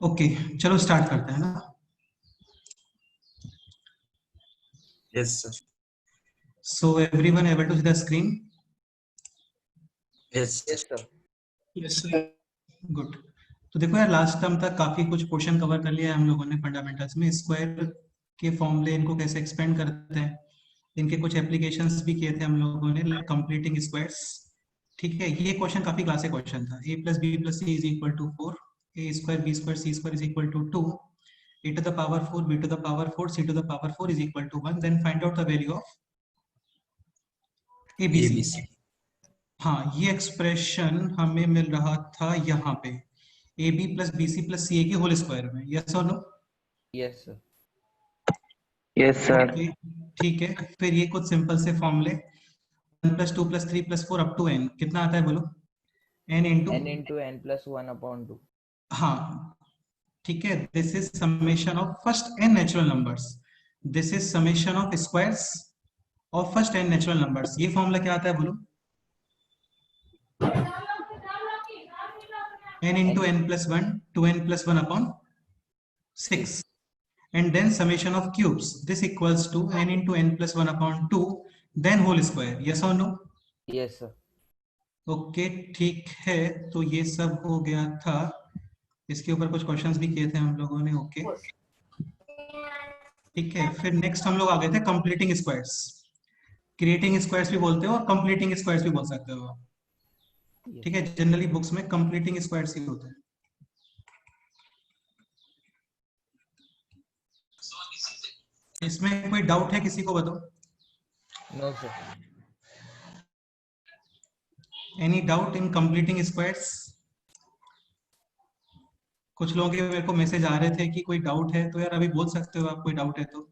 Okay, चलो start करते हैं ना। Yes, sir. So everyone able to see the screen? Yes, sir. Yes, sir. Yes sir. Good. तो देखो यार, लास्ट टाइम तक काफी कुछ पोर्शन कवर कर लिया है हम लोगों ने फंडामेंटल्स में। स्क्वायर के फॉर्मूले, इनको कैसे एक्सपेंड करते हैं, इनके कुछ एप्लीकेशंस भी किए थे हम लोगों ने, लाइक कंप्लीटिंग स्क्वायर्स। ठीक है, ये क्वेश्चन काफी क्लासिक क्वेश्चन था। a plus B plus C is equal to 4, A square B square C square is equal to 2, a to the power 4 b to the power 4 c to the power 4 is equal to 1, then find out the value of abc। ABC. हाँ, ये expression हमें मिल रहा था यहाँ पे, A B plus B C plus C A के whole square में। Yes और no? Yes, sir. Yes sir. Okay, ठीक है। फिर ये कुछ सिंपल से फॉर्मूले, 1 plus 2 plus 3 plus 4 up to n कितना आता है बोलो? n into N into n plus 1 upon 2. हाँ, ठीक है। This is summation of first n natural numbers, this is summation of squares of first n natural numbers. ये formula क्या आता है बोलो? n into n plus 1 to n plus 1 upon 6, and then summation of cubes, this equals to n into n plus 1 upon 2, then whole square। yes or no? Yes, sir. Okay, ठीक है। तो ये सब हो गया था। इसके ऊपर कुछ क्वेश्चंस भी किए थे हम लोगों ने। ओके, ठीक है। फिर नेक्स्ट हम लोग आ गए थे कंप्लीटिंग स्क्वायर्स। क्रिएटिंग स्क्वायर्स भी बोलते हो और कंप्लीटिंग स्क्वायर्स भी बोल सकते हो, Yes. ठीक है। जनरली बुक्स में कंप्लीटिंग स्क्वायर्स ही होते हैं। इसमें कोई डाउट है किसी को? बताओ। No, sir. Any doubt in completing squares? कुछ लोगों के मेरे को मैसेज आ रहे थे कि कोई डाउट है, तो यार अभी बोल सकते हो आप, कोई डाउट है तो।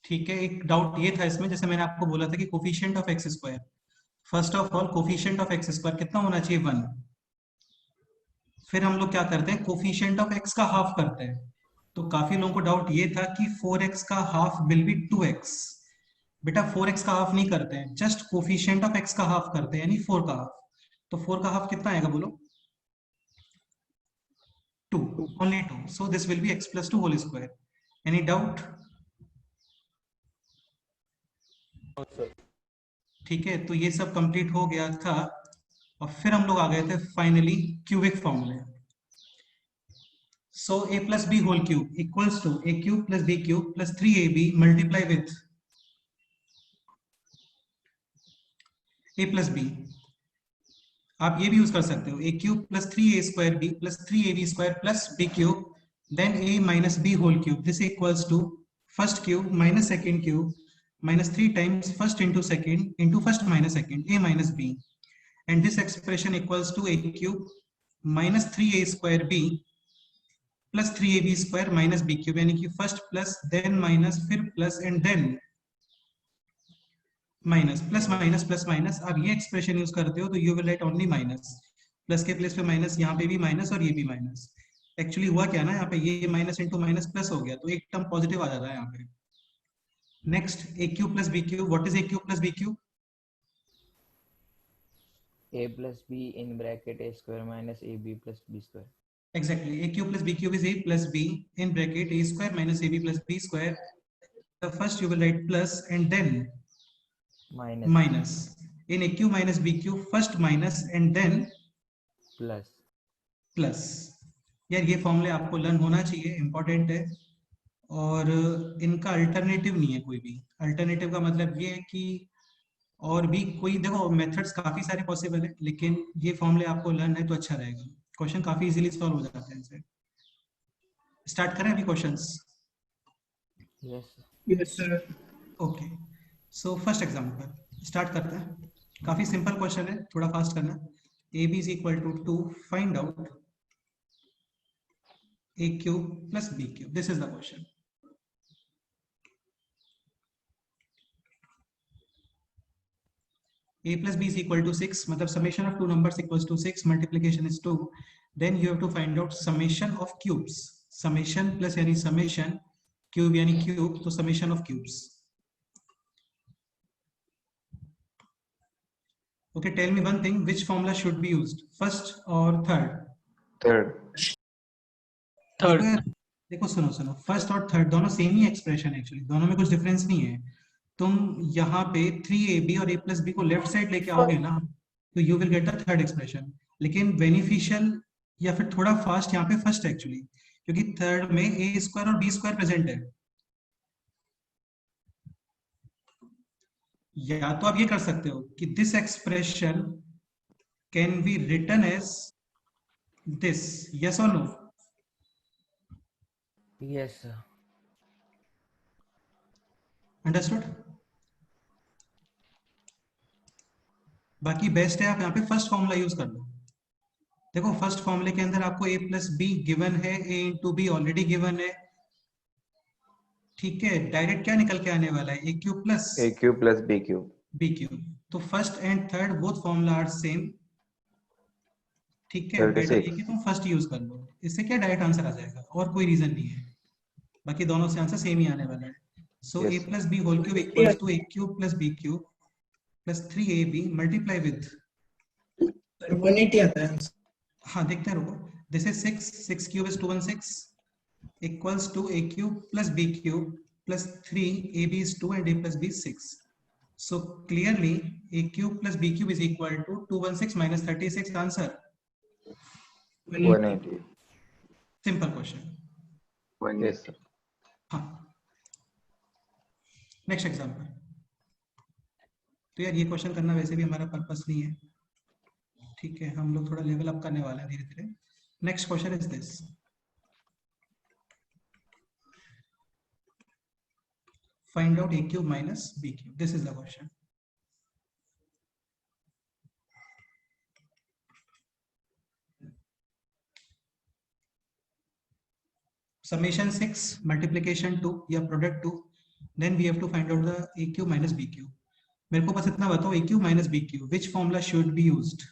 ठीक है, एक डाउट ये था इसमें, जैसे मैंने आपको बोला था कि coefficient of x square, first of all coefficient of x square कितना होना चाहिए? 1। फिर हम लोग क्या करते हैं, कोफिशिएंट ऑफ एक्स का हाफ करते हैं। तो काफी लोगों को डाउट ये था कि 4x का हाफ विल बी 2x। बेटा 4x का हाफ नहीं करते हैं, जस्ट कोफिशिएंट ऑफ x का हाफ करते हैं, यानी 4 का हाफ। तो 4 का हाफ कितना आएगा बोलो? 2, only 2, so this will be x plus 2 whole square। any doubt? ठीक है, तो ये सब कंप्लीट हो गया था। और फिर हम लोग आ गए थे फाइनली क्यूबिक फॉर्मूले। So a plus B whole cube equals to a cube plus b cube plus 3ab multiply with a plus b। आप ये भी यूज कर सकते हो, a cube plus 3a square b plus 3ab square plus b cube then a minus b whole cube, this equals to first cube minus second cube minus 3 times first into second into first minus second, a minus b, and this expression equals to a cube minus 3a square b plus 3ab square minus b cube, यानी कि first plus then minus फिर plus and then minus, plus minus plus minus। आप ये expression use करते हो तो you will write only minus, plus के place पे माइनस, यहाँ पे भी माइनस और ये भी माइनस। एक्चुअली हुआ क्या ना, यहाँ पे ये माइनस इंटू माइनस प्लस हो गया, तो एक टर्म पॉजिटिव आ जाता है यहाँ पे। Next, a cube plus b cube, what is a cube plus b cube? A plus b in bracket a square minus ab plus b square. Exactly, a cube plus b cube is a plus b in bracket a square minus ab plus b square. The first you will write plus and then minus. In a cube minus b cube, first minus and then plus। यार ये फॉर्मूले आपको learn होना चाहिए, important है। और इनका alternative नहीं है कोई भी। अल्टरनेटिव का मतलब ये है कि और भी कोई, देखो मेथड्स काफी सारे पॉसिबल है, लेकिन ये फॉर्मूले आपको लर्न है तो अच्छा रहेगा। क्वेश्चन काफी इजीली सॉल्व हो जाते हैं इनसे। स्टार्ट करें अभी questions? Yes, sir. Okay, so first example start करते हैं। काफी सिंपल क्वेश्चन है, थोड़ा फास्ट करना। A B is equal to 2, find out A cube plus B cube, this is the question. a plus b is equal to 6, मतलब summation of two numbers equals to 6, multiplication is 2, then you have to find out summation of cubes। summation plus यानी summation, cube यानी cube, तो summation of cubes। Okay, tell me one thing, which formula should be used, first or third? Third. देखो यार, देखो सुनो, first और third दोनों same ही expression है, एक्चुअली दोनों में कुछ डिफरेंस नहीं है। तुम यहाँ पे 3ab और a प्लस बी को लेफ्ट साइड लेके आओगे ना, तो you will get the third expression. लेकिन बेनिफिशियल या फिर थोड़ा फास्ट यहाँ पे फर्स्ट एक्चुअली, क्योंकि थर्ड में a स्क्वायर और b स्क्वायर प्रेजेंट है। या तो आप ये कर सकते हो कि this expression can be written as this, yes और नो? Yes, sir. अंडरस्टूड? बाकी बेस्ट है आप यहाँ पे फर्स्ट फॉर्मूला यूज कर लो। देखो फर्स्ट फॉर्मूले के अंदर आपको a प्लस बी गिवन है, a into B already given है, ठीक है। डायरेक्ट क्या निकल के आने वाला है, a cube plus AQ plus BQ. B cube. तो first and third both formula are same, ठीक है। 36. बेटर ये कि तुम फर्स्ट यूज कर लो, इससे क्या डायरेक्ट आंसर आ जाएगा, और कोई रीजन नहीं है। बाकी दोनों से आंसर सेम ही आने वाला है। So Yes. a plus B whole cube equals to a cube plus B cube plus 3ab multiply with 180 आता है आंसर। हाँ देखते हैं, रुको। This is 6 cube is 216 equals to a cube plus b cube plus 3ab is 2 and a plus b is 6. So clearly a cube plus b cube is equal to 216 minus 36 answer. 180. Simple question. Yes, sir. हाँ, next example. तो यार ये question करना वैसे भी हमारा purpose नहीं है, ठीक है। हम लोग थोड़ा लेवल अप करने वाले हैं धीरे धीरे। Next question is this, find out a cube minus b cube. This is the question. Summation 6, multiplication 2 या product 2, then we have to find out the a cube minus b cube. मेरे को बस इतना बताओ, a cube minus b cube, which formula should be used?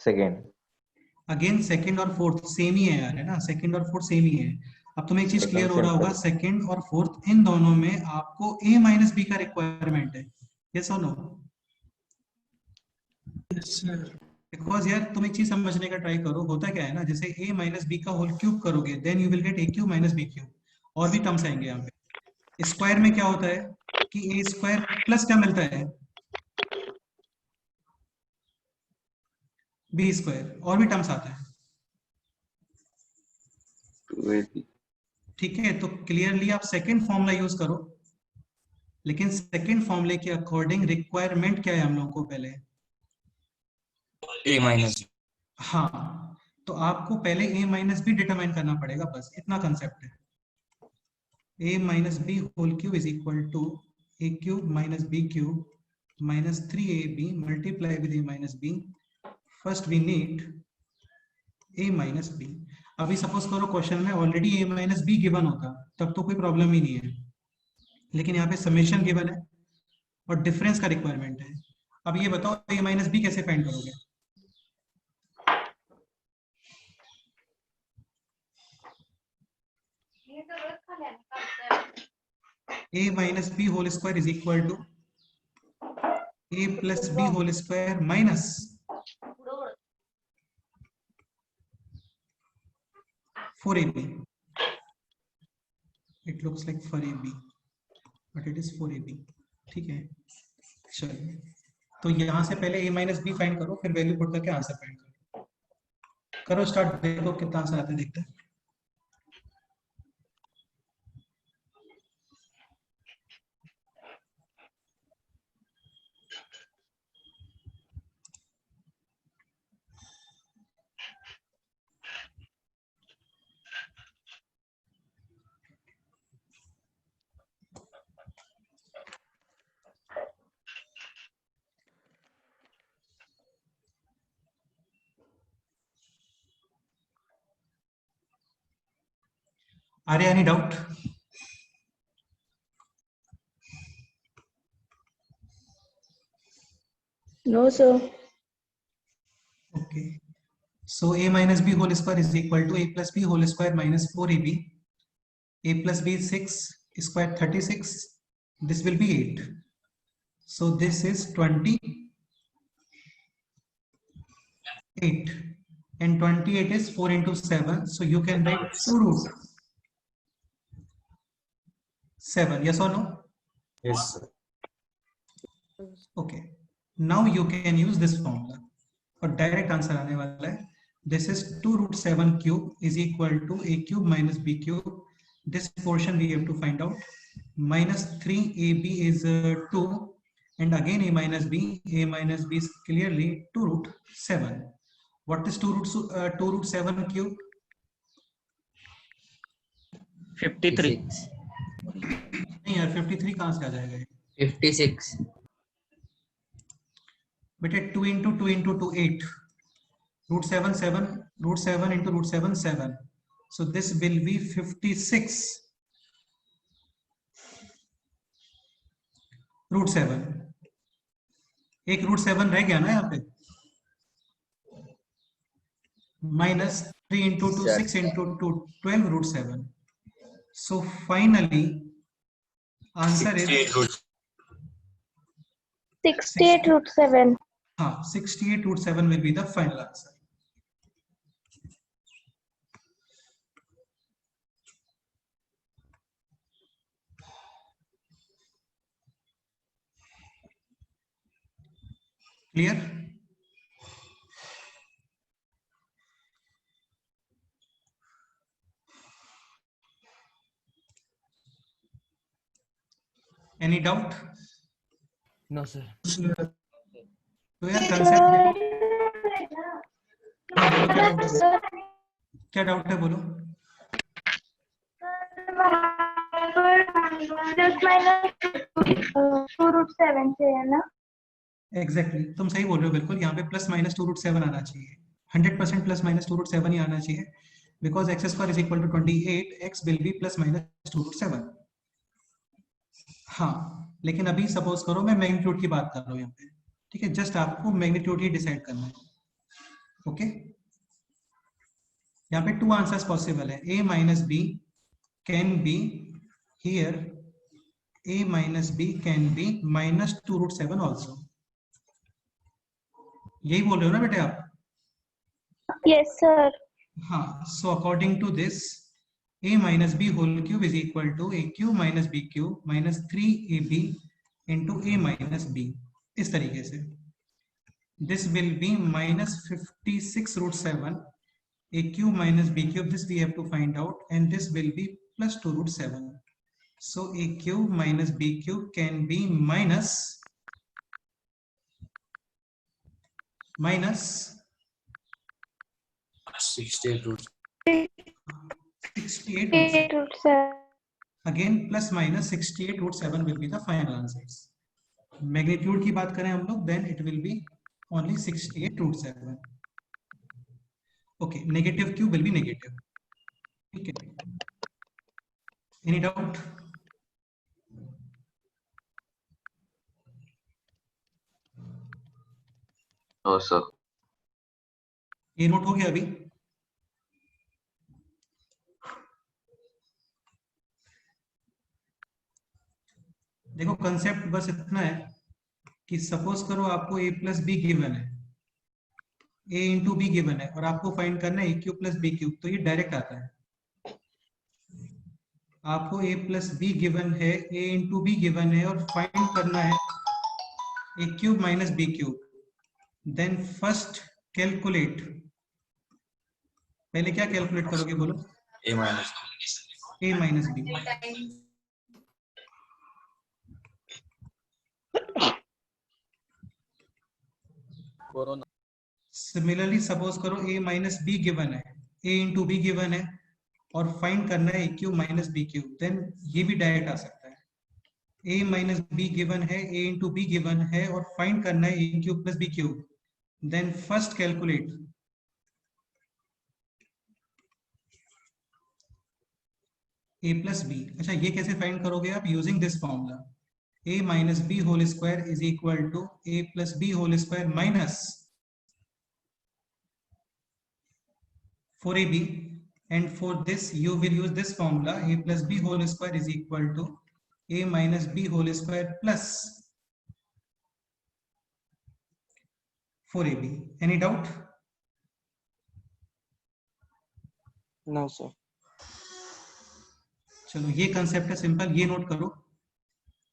Second. Again second और fourth same ही है यार, है ना, सेकंड और फोर्थ सेम ही है। अब तुम्हें एक चीज क्लियर हो रहा होगा, सेकंड और फोर्थ इन दोनों में आपको a माइनस बी का रिक्वायरमेंट है, यस और नो? बिकॉज यार तुम एक चीज समझने का ट्राई करो, होता क्या है ना, जैसे a माइनस बी का होल क्यूब करोगे then you will get a cube minus B cube, और भी टर्म्स आएंगे यहाँ पे। स्क्वायर में क्या होता है कि a स्क्वायर प्लस क्या मिलता है, बी स्क्वायर, और भी टर्म्स आता है, 280. ठीक है। तो क्लियरली आप सेकंड फॉर्मूला यूज करो, लेकिन सेकंड फॉर्मूले के अकॉर्डिंग रिक्वायरमेंट क्या है हम लोगों को पहले, a minus हाँ, तो आपको पहले a माइनस बी डिटरमाइन करना पड़ेगा, बस इतना कंसेप्ट है। a minus B whole cube is equal to a cube minus B cube minus 3ab multiply with a minus B. First we need a minus B. अभी suppose करो question में already a minus B given होता, तब तो कोई problem ही नहीं है, लेकिन यहाँ पे समेशन गिवन है और डिफरेंस का रिक्वायरमेंट है। अब ये बताओ a माइनस बी कैसे फाइंड करोगे? a minus B whole square is equal to a plus B whole square minus 4ab. It looks like 4ab, but it is 4ab, ठीक है। चलिए, तो यहाँ से पहले a माइनस बी फाइंड करो, फिर वैल्यू पुट करके आंसर फाइंड करो। करो स्टार्ट, देखो कितना आंसर आता है, देखते हैं। Are there any doubt? No, sir. Okay. So a minus b whole square is equal to a plus b whole square minus 4ab. A plus b is 6 square 36. This will be 8. So this is 28, and 28 is 4 into 7. So you can write 2 root 7. Yes or no? Yes, sir. Okay. Now you can use this formula. और direct answer आने वाला है. This is 2 root 7 cube is equal to a cube minus b cube. This portion we have to find out. Minus 3ab is 2, and again a minus b is clearly 2 root 7. What is 2 root 7 cube? 53. नहीं यार 53 कहाँ से आ जाएगा? 56. बेटे 2 into 2 into 2 8. Root 7 7. Root 7 into root 7 7. So this will be 56. Root 7. एक root 7 रह गया ना यहाँ पे. Minus 3 into 2 6 into 2 12 root 7. So finally answer is 68 root 7. 68 root 7 will be the final answer. Clear? Any doubt? No, sir. तो यार concept क्या doubt है बोलो. Just minus 2 root 7 से है ना? एग्जैक्टली तुम सही बोल रहे हो बिल्कुल. यहाँ पे प्लस माइनस 2 रूट 7 आना चाहिए. 100% प्लस माइनस 2 रूट 7 ही आना चाहिए, because X square is equal to 28. X will be plus minus 2 root 7. हाँ, लेकिन अभी सपोज करो मैं मैग्नीट्यूड की बात कर रहा हूँ यहाँ पे. ठीक है, जस्ट आपको मैग्नीट्यूड ही डिसाइड करना है. ओके, यहाँ पे 2 आंसर्स पॉसिबल है. a minus B can be here, a minus B can be minus 2 root 7 also. यही बोल रहे हो ना बेटे आप? Yes, sir. हाँ, so according to this, a minus b whole cube is equal to a cube minus b cube minus 3ab into a minus b. इस तरीके से this will be minus 56 root 7 a cube minus b cube. This we have to find out, and this will be plus 2 root 7. So a cube minus b cube can be minus 68 root. 68 8 root 7. again plus minus 68 root 7 will be the final answers. Magnitude की बात करें हम लोग, then it will be only 68 root 7. Okay, negative cube will be negative. ठीक है, any doubt? No, sir. ये note हो गया अभी? देखो कंसेप्ट बस इतना है कि सपोज करो आपको a प्लस बी गिवन है, a इंटू बी गिवन है, और आपको फाइंड करना है a cube plus B cube. तो ये डायरेक्ट आता है. आपको a प्लस बी गिवन है, a इंटू बी गिवन है, और फाइंड करना है a cube minus B cube. Then first calculate. पहले क्या कैलकुलेट करोगे बोलो? A minus. a minus B. Similarly suppose करो a माइनस बी गिवन है, a इंटू बी गिवन है, और फाइंड करना है a cube minus B cube. Then ये भी डायरेक्ट आ सकता है. a माइनस बी गिवन है, a इंटू बी गिवन है, और फाइंड करना है a cube plus B cube. Then first calculate. a plus b. अच्छा, ये कैसे फाइंड करोगे आप? Using this formula. a minus B whole square is equal to a plus B whole square minus 4ab, and for this you will use this formula. A plus b whole square is equal to a minus b whole square plus 4ab. Any doubt? No, sir. चलो ये concept है simple, ये note करो,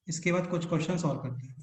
इसके बाद कुछ question solve करते हैं.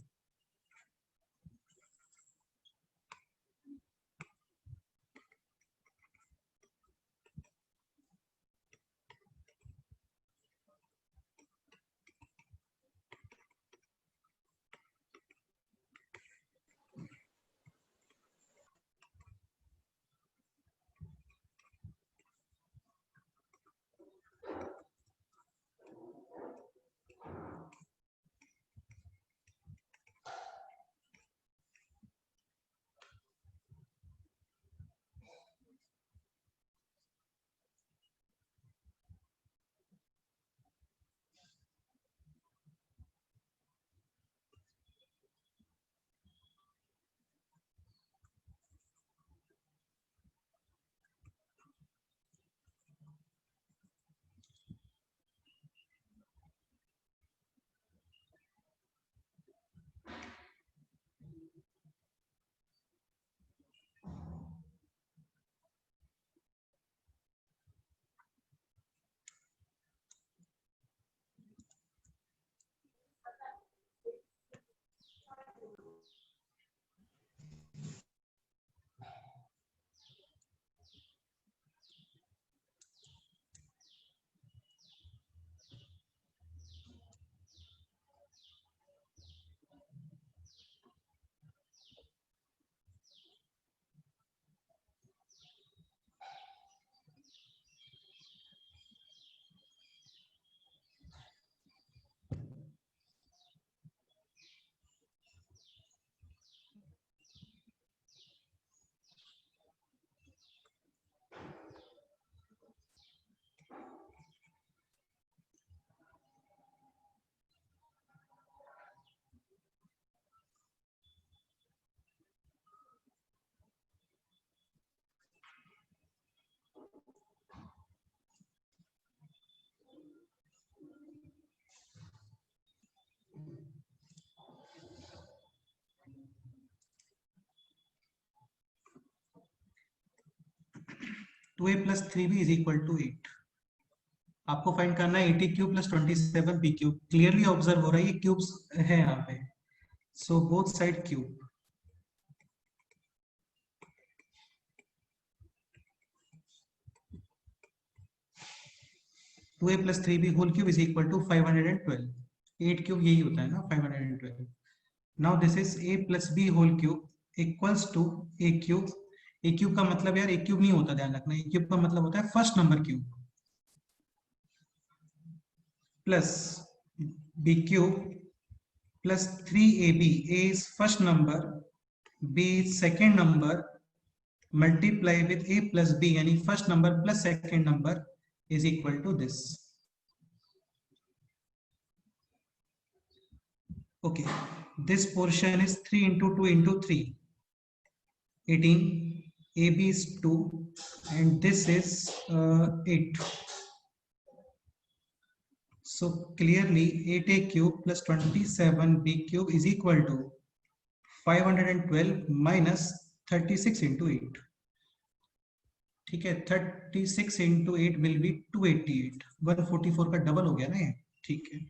Two a plus 3b is equal to 8. आपको फाइंड करना है 80 cube plus 27b cube. Clearly observe हो रहा है ये क्यूब्स है यहाँ पे, so both side cube. Two a plus 3b whole cube is equal to 512. 8 cube यही होता है ना 512. Now this is a plus b whole cube equals to a cube. A cube का मतलब यार ए क्यूब नहीं होता, ध्यान रखना. ए क्यूब का मतलब होता है first number cube plus B cube plus 3ab. A is first number, b is second number, multiply with a plus b यानी first number plus second number is equal to this. Okay, this portion is 3 into 2 into 3, 18. AB is 2 and this is 8. So clearly 8a cube plus 27b cube is equal to 512 minus 36 into 8. ठीक है, 36 into 8 will be 288. 144 का double हो गया ना ये. ठीक है,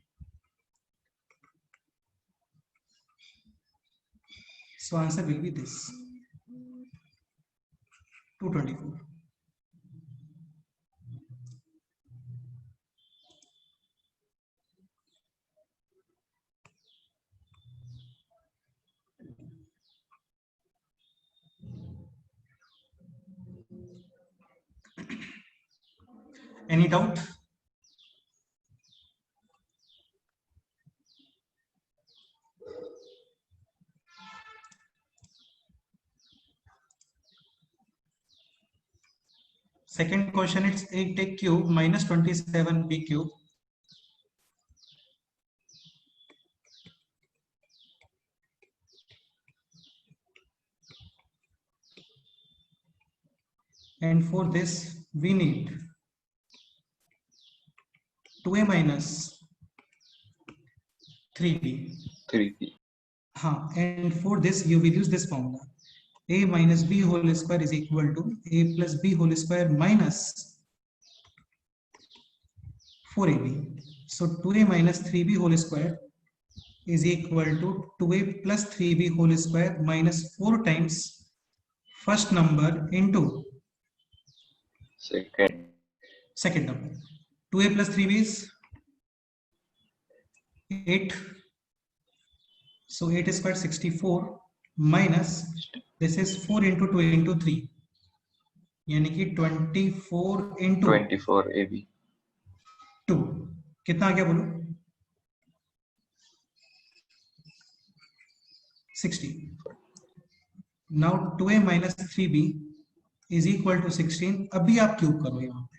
so answer will be this 224. Any doubt? Second question, it's 8a cube minus 27b cube. And for this, we need 2a minus 3b. 3b. And for this, you will use this formula. a minus b whole square is equal to a plus b whole square minus 4ab. So 2a minus 3b whole square is equal to 2a plus 3b whole square minus 4 times first number into second number. 2a plus 3b is 8. So 8 square 64 minus this is 4 into 2 into 3 यानी कि 24 into 24 AB. 2 कितना आ गया बोलो 60. Now 2a minus 3b is equal to 16. अभी आप cube करो यहाँ पे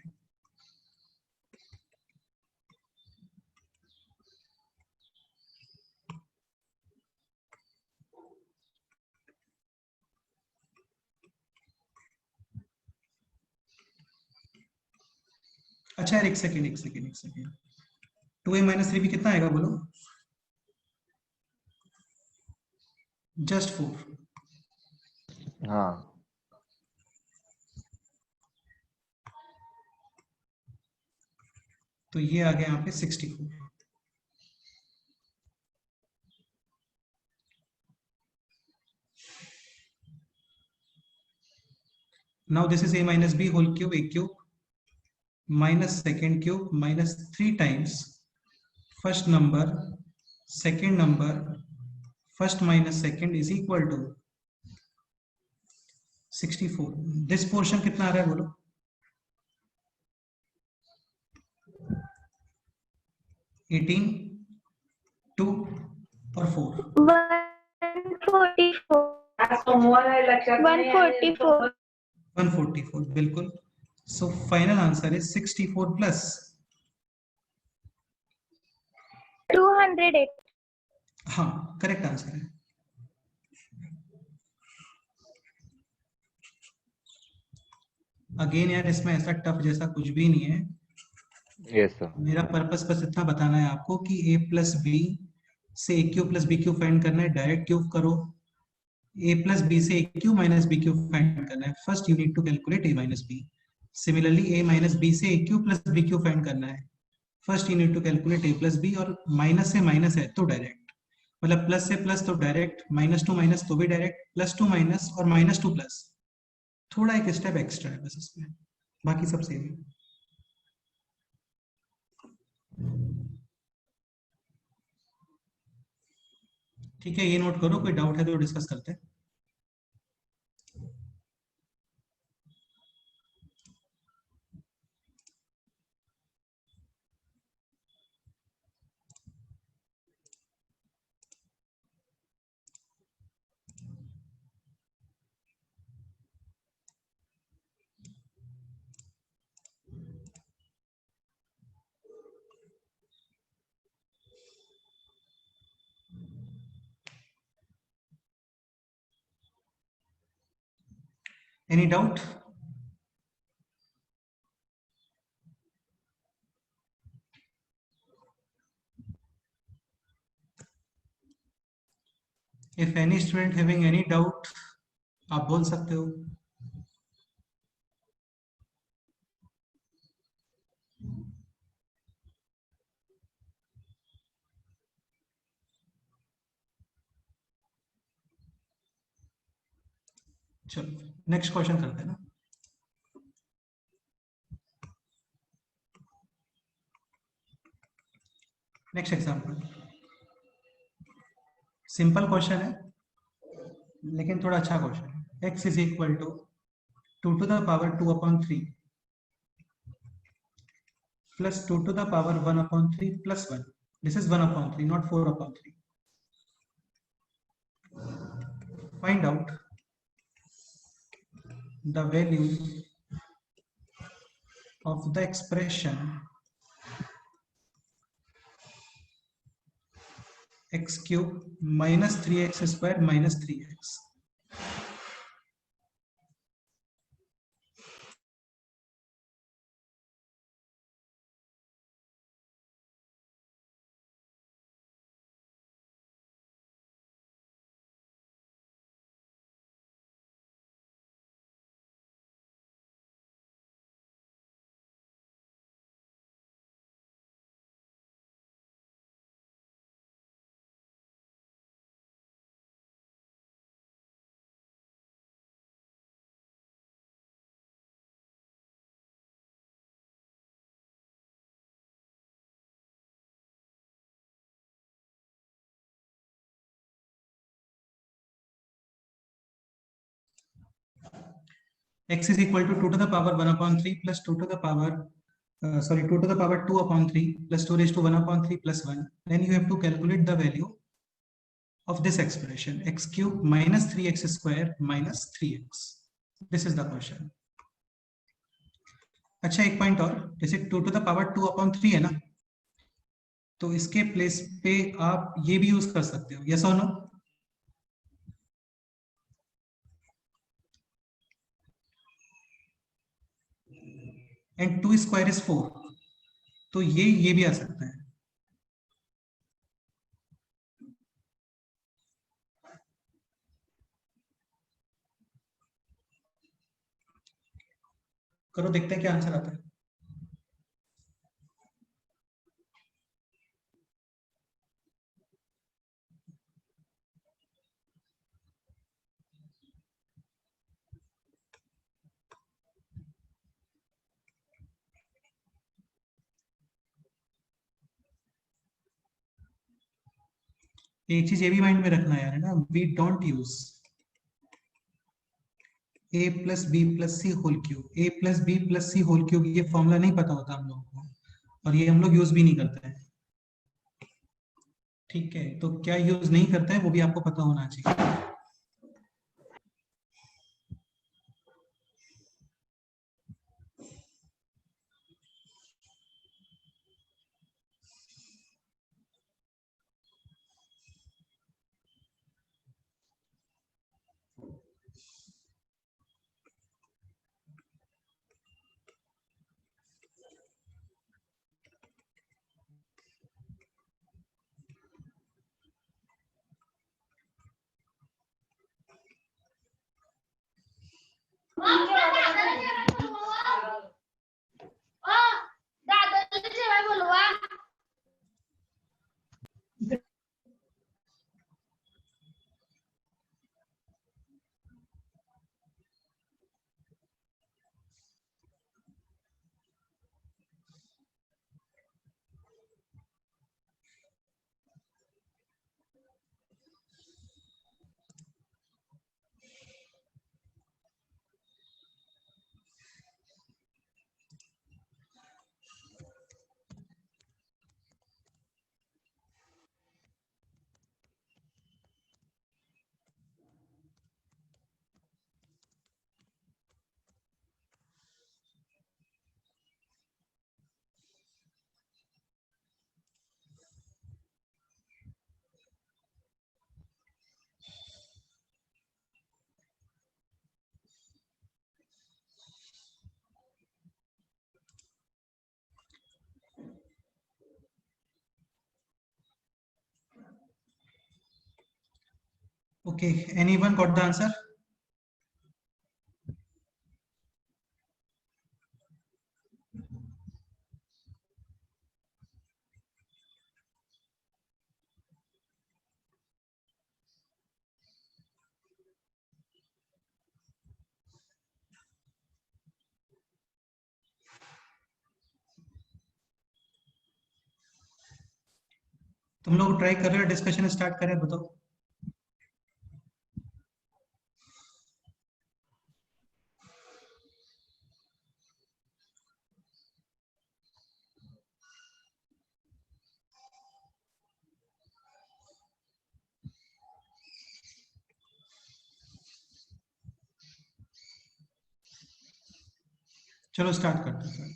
अच्छा यार एक सेकेंड 2a माइनस 3b कितना आएगा बोलो जस्ट 4. हाँ तो ये आ गया यहाँ पे 64. Now this is a minus b whole cube, a cube minus second cube minus 3 times first number second number first minus second is equal to 64. This portion कितना आ रहा है बोलो 18 2 और 4 144 144 बिल्कुल. So final answer is 64 plus 208 हाँ correct answer है. Again यार इसमें ऐसा टफ जैसा कुछ भी नहीं है. Yes sir. मेरा पर्पस बस इतना बताना है आपको कि a प्लस बी से A cube plus B cube find करना है. डायरेक्ट क्यूब करो. a प्लस बी से A cube minus B cube find करना है. First you need to calculate a minus B. Similarly a minus B से A cube plus B cube find करना है. First you need to calculate a plus B. और minus से minus है तो direct मतलब प्लस से प्लस तो डायरेक्ट माइनस टू माइनस तो भी डायरेक्ट प्लस टू माइनस और माइनस टू प्लस थोड़ा एक स्टेप एक्स्ट्रा है बस इसमें. बाकी सब सेम है. ठीक है ये नोट करो. कोई डाउट है तो डिस्कस करते हैं. Any doubt? If any student having any doubt, आप बोल सकते हो. चलो नेक्स्ट क्वेश्चन करते हैं ना. नेक्स्ट एग्जांपल सिंपल क्वेश्चन है लेकिन थोड़ा अच्छा क्वेश्चन है. x is equal to 2 to the power 2/3 plus 2 to the power 1/3 plus 1. This is 1/3 not 4/3. Find out the value of the expression x cube minus 3x square minus 3x. x is equal to 2 to the power 1 upon 3 plus 2 to the power 2 to the power 2 upon 3 plus 2 raised to 1 upon 3 plus 1. Then you have to calculate the value of this expression, x cube minus 3x square minus 3x. This is the question. अच्छा, एक point और, जैसे 2 to the power 2 upon 3 है ना, तो इसके place पे आप ये भी यूज कर सकते हो, यस और नो? एंड 2 स्क्वायर इज 4, तो ये भी आ सकता है. करो, देखते हैं क्या आंसर आता है. एक चीज ये भी माइंड में रखना है ना, we don't use a plus B plus c whole cube. a plus B plus c whole cube ये फॉर्मूला नहीं पता होता हम लोगों को, और ये हम लोग यूज भी नहीं करते हैं. ठीक है, तो क्या यूज नहीं करते हैं वो भी आपको पता होना चाहिए. Okay, anyone got the answer? तुम लोग ट्राई कर रहे हो, डिस्कशन स्टार्ट करें, बताओ. चलो स्टार्ट करते हैं.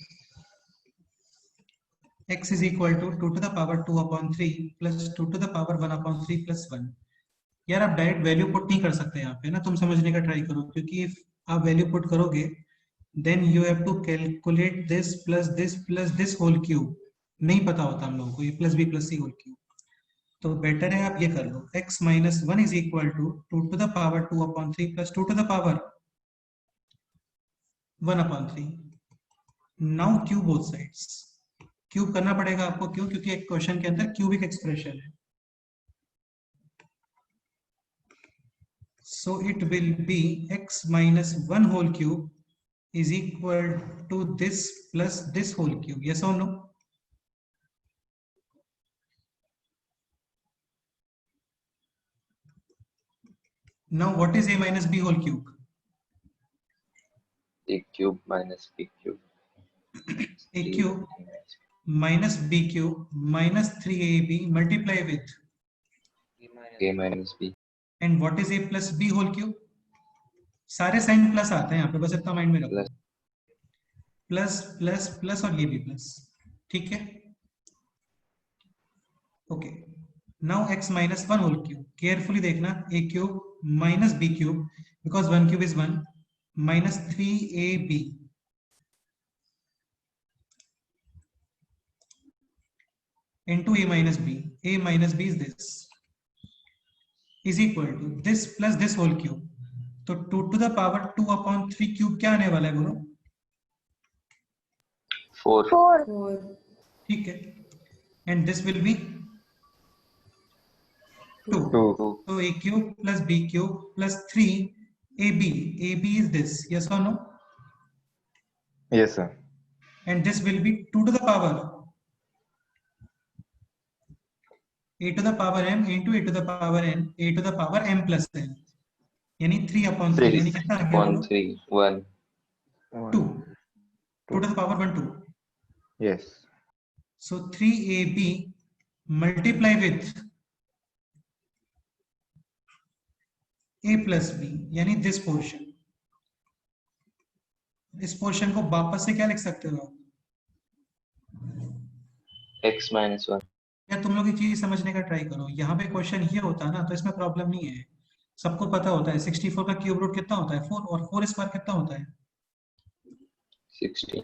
x is equal to 2 to the power 2 upon 3 plus 2 to the power 1 upon 3 plus 1. यार आप डायरेक्ट वैल्यू पुट नहीं कर सकते यहाँ पे ना, तुम समझने का ट्राई करो, क्योंकि if आप वैल्यू पुट करोगे then you have to calculate this plus this whole cube. नहीं पता होता हम लोगों को ये plus B plus c whole cube. तो बेटर है आप ये कर लो, x minus 1 is equal to 2 to the power 2 upon 3 plus 2 to the power 1 upon 3. Now cube both sides. Cube करना पड़ेगा आपको, क्यों? क्योंकि एक क्वेश्चन के अंदर क्यूबिक एक्सप्रेशन है. So it will be x minus 1 whole cube is equal to this plus this whole cube. Yes or no? Now what is a minus b whole cube? A cube minus B cube. A cube minus B cube minus 3AB multiply with, A minus B. and what is A plus B whole cube? सारे sign plus आते हैं यहाँ पे, बस इतना mind में रखो, plus plus plus और ये भी प्लस, ठीक है। Okay, now x minus 1 whole cube, carefully देखना, A cube minus B cube because 1 cube is 1 minus 3AB into A minus B. A minus B is this, is equal to this plus this whole cube. तो 2 to the power 2 upon 3 cube क्या आने वाला है बोलो? 4. 4. ठीक है, and this will be 2. 2. So A cube plus B cube plus 3 AB. AB is this, yes or no? Yes, sir. And this will be 2 to the power A to the power m into A to the power n, A to the power m plus n, यानी 3 upon 3, 3 यानी कितना आ गया upon बोलो? 3. 1. 2. 2 to the power 1, 2. Yes. So 3AB multiply with A plus B, यानी this portion. इस portion को वापस से क्या लिख सकते हो? X minus 1. या तुम लोग ये चीज समझने का ट्राई करो, यहाँ पे क्वेश्चन ये होता ना तो इसमें प्रॉब्लम नहीं है, सबको पता होता है 64 का क्यूब रूट कितना होता है 4, और 4 स्क्वायर कितना होता है 16.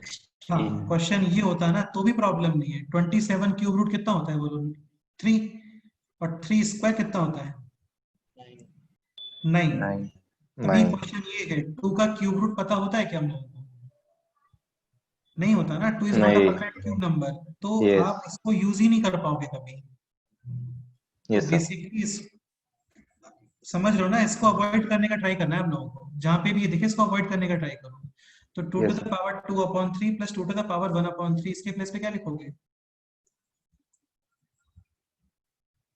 हाँ, क्वेश्चन ये होता ना तो भी प्रॉब्लम नहीं है। 27 क्यूब रूट कितना होता है बोलो? 3, और 3 स्क्वायर कितना होता है 9। 9. अभी 9. क्वेश्चन ये है 2 का क्यूब रूट पता होता है क्या हम लोगों को? नहीं होता ना, 2 इज नॉट अ नहीं। परफेक्ट क्यूब नंबर, तो Yes. आप इसको यूज ही नहीं कर पाओगे कभी। Yes, sir. बेसिकली समझ रहे हो ना, इसको अवॉइड करने का ट्राई करना है हम लोगों को, जहां पे भी ये दिखे इसको अवॉइड करने का ट्राई करो। तो 2 Yes, to the power 2 upon 3 plus 2 to the power 1 upon 3, इसके प्लेस पे क्या लिखोगे?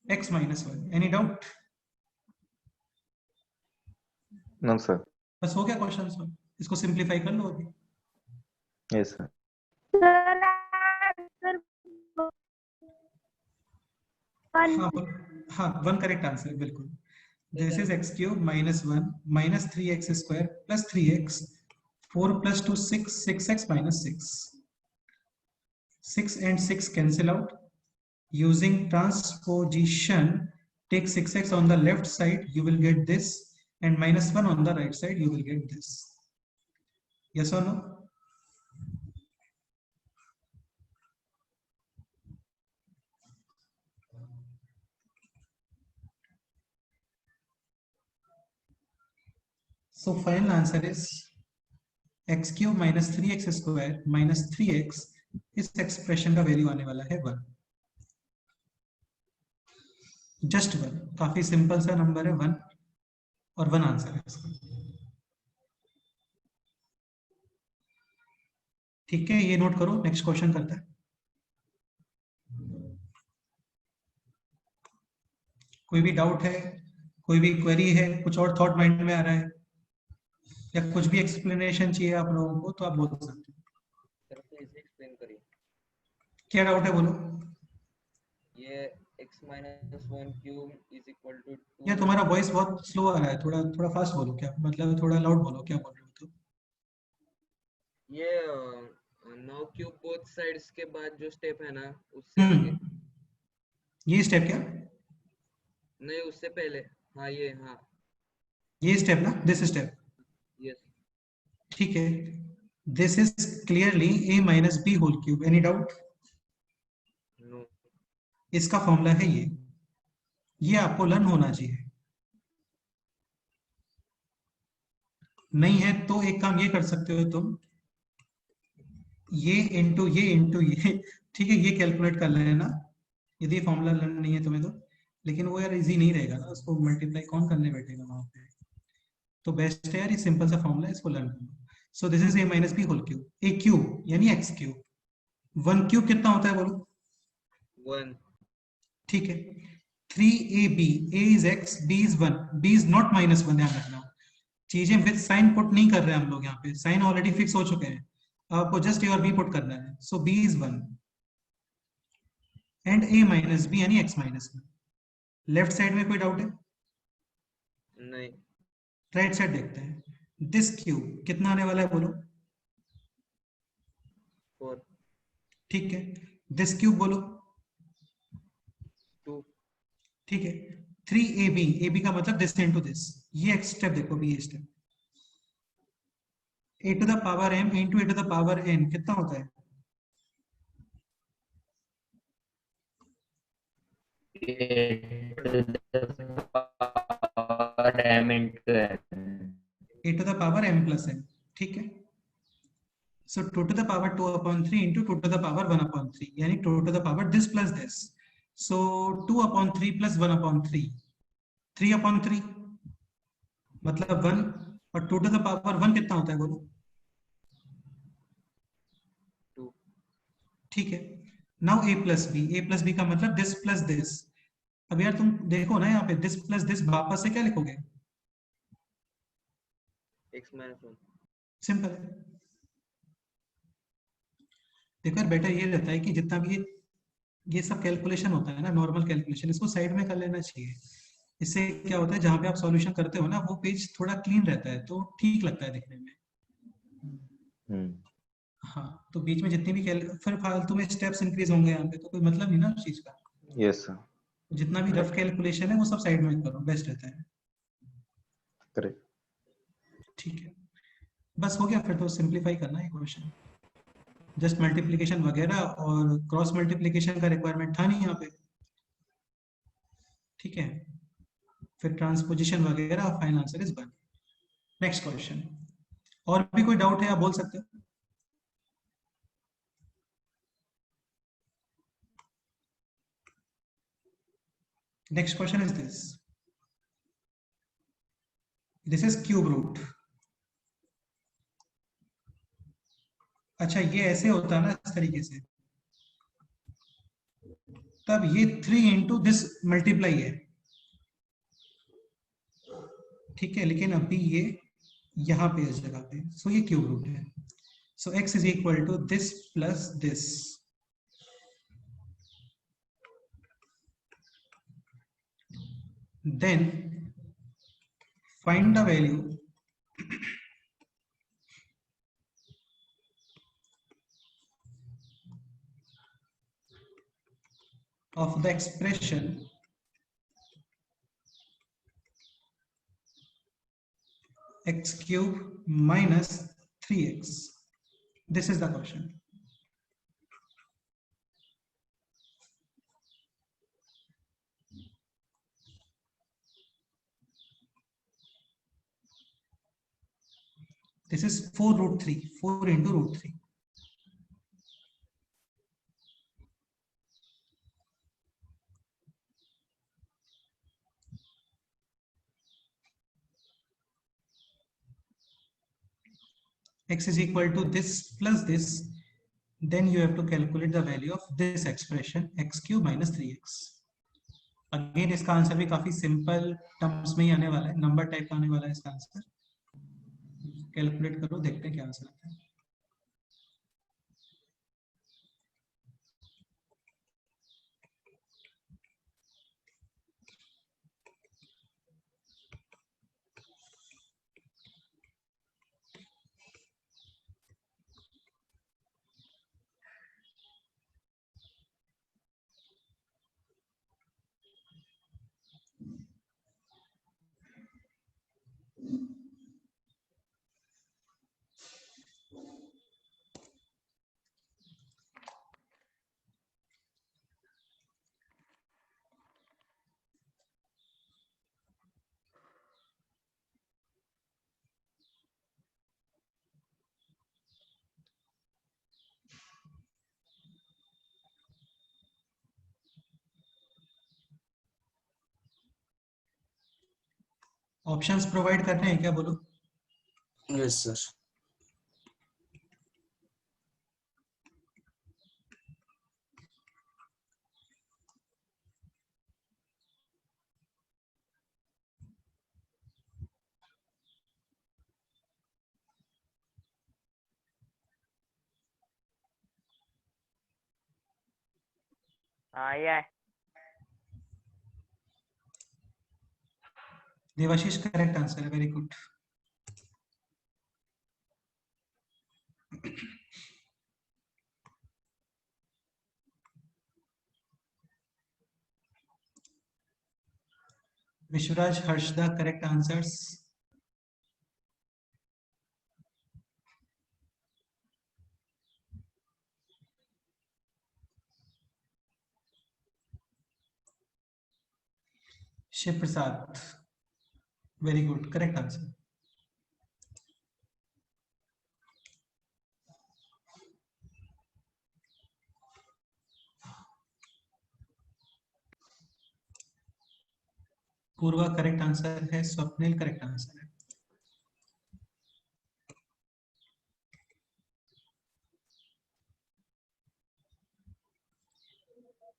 x minus 1. Any doubt? No, sir. बस हो गया क्वेश्चन सॉल्व, इसको सिंपलीफाई कर लो अभी। Yes, sir. हाँ हाँ, 1 करेक्ट आंसर, बिल्कुल। This is x cube minus 1 minus 3x square plus 3x, 4 plus 2 6, 6x minus 6, 6 and 6 cancel out. Using transposition, take 6x on the left side, you will get this, and minus 1 on the right side, you will get this. Yes or no? So final answer is x cube minus 3x square minus 3x, इस expression का value आने वाला है 1, just 1। काफी simple सा number है 1, और 1 answer है इसका। ठीक है, ये नोट करो, नेक्स्ट क्वेश्चन करता है। कोई भी डाउट है, कोई भी क्वेरी है, कुछ और थॉट माइंड में आ रहा है, या कुछ भी एक्सप्लेनेशन चाहिए आप लोगों को तो आप बोल सकते हैं। क्या डाउट है बोलो? ये x minus 1 cube is equal to 2. या तुम्हारा वॉइस बहुत स्लो आ रहा है, थोड़ा थोड़ा फास्ट बोलो, क्या मतलब थोड़ा लाउड बोलो, क्या बोल रहे हो? तो ये 9 क्यूब बोथ साइड्स के बाद जो स्टेप है ना उससे आगे, ये स्टेप क्या? नहीं उससे पहले, हाँ ये, हाँ ये स्टेप ना, दिस स्टेप, यस, ठीक है। This is clearly a minus b whole cube. Any doubt? No, इसका फॉर्मूला है ये आपको लर्न होना चाहिए। नहीं है तो एक काम ये कर सकते हो तुम, ये इंटू ये, ठीक है, ये कैलकुलेट कर लेना यदि फॉर्मूला लर्न नहीं है तुम्हें तो। लेकिन वो यार इजी नहीं रहेगा ना, उसको मल्टीप्लाई कौन करने बैठेगा वहां पे, तो बेस्ट है यार ये सिंपल सा फॉर्मूला है, इसको लर्न करो। So this is a minus b whole cube, a cube यानी x क्यूब, 1 क्यूब कितना होता है बोलो? 1, ठीक है। 3ab, a is x, b is 1, b is not minus 1, ध्यान रखना, चीजें विद साइन पुट नहीं कर रहे हैं हम लोग, यहाँ पे साइन ऑलरेडी फिक्स हो चुके हैं, आपको जस्ट ए और बी पुट करना है। So B is 1 and A minus B यानी एक्स माइनस 1। लेफ्ट साइड में कोई डाउट है? नहीं। राइट साइड देखते हैं। दिस क्यूब कितना आने वाला है बोलो? 4 ठीक है। दिस क्यूब बोलो? 2 ठीक है। 3ab, ab का मतलब दिस इनटू दिस, ये स्टेप देखो b step. a to the power m into a to the power n कितना होता है? a to the power m plus n। ठीक है। So 2 to the power 2/3 into 2 to the power 1/3 यानी 2 to the power this plus this. So 2/3 plus 1/3, 3/3 मतलब 1, और 2 to the power 1 कितना होता है बोलो? 2 ठीक है। नाउ a प्लस बी का मतलब दिस प्लस दिस। अब यार तुम देखो ना, यहाँ पे दिस प्लस दिस वापस से क्या लिखोगे? x minus 1 सिंपल है। देखो यार बेटर ये रहता है कि जितना भी ये सब कैलकुलेशन होता है ना, नॉर्मल कैलकुलेशन, इसको साइड में कर लेना चाहिए। इससे क्या होता है, जहां पे आप सॉल्यूशन करते हो ना, वो पेज थोड़ा क्लीन रहता है, तो ठीक लगता है दिखने में। हाँ, तो बीच में जितनी भी फिर फालतू में स्टेप्स इंक्रीज होंगे यहाँ पे, तो कोई मतलब नहीं ना उस चीज का। Yes sir. जितना भी रफ कैलकुलेशन है वो सब साइड में करो, बेस्ट रहता है। करेक्ट। ठीक है, बस हो गया। फिर तो सिंपलीफाई करना है क्वेश्चन, जस्ट मल्टीप्लिकेशन वगैरह, और क्रॉस मल्टीप्लिकेशन का रिक्वायरमेंट था नहीं यहाँ पे। ठीक है, फिर ट्रांसपोजिशन वगैरह, final answer is 1। Next question. और भी कोई डाउट है आप बोल सकते हो। Next question is this is cube root. अच्छा, ये ऐसे होता है ना इस तरीके से, तब ये 3 इंटू दिस मल्टीप्लाई है। ठीक है, लेकिन अभी ये यहाँ पे इस जगह पे, सो ये क्यूब रूट है। So x is equal to this plus this. Then find the value of the expression x cube minus 3x. This is the question. This is 4 root 3, 4 into root 3. X is equal to this plus this. Then you have to calculate the value of this expression x cube minus 3x. Again इसका answer भी काफी simple terms में ही आने वाला है, number type का आने वाला है इसका आंसर। कैलकुलेट करो, देखते हैं क्या आंसर आता है। ऑप्शंस प्रोवाइड करने हैं क्या बोलो? Yes, sir. हाँ ये है। देवाशीष करेक्ट आंसर है, very good. Vishwaraj, Harshada correct answers. Shiv Prasad, very good, correct answer. Purva correct answer है, स्वप्निल करेक्ट आंसर है।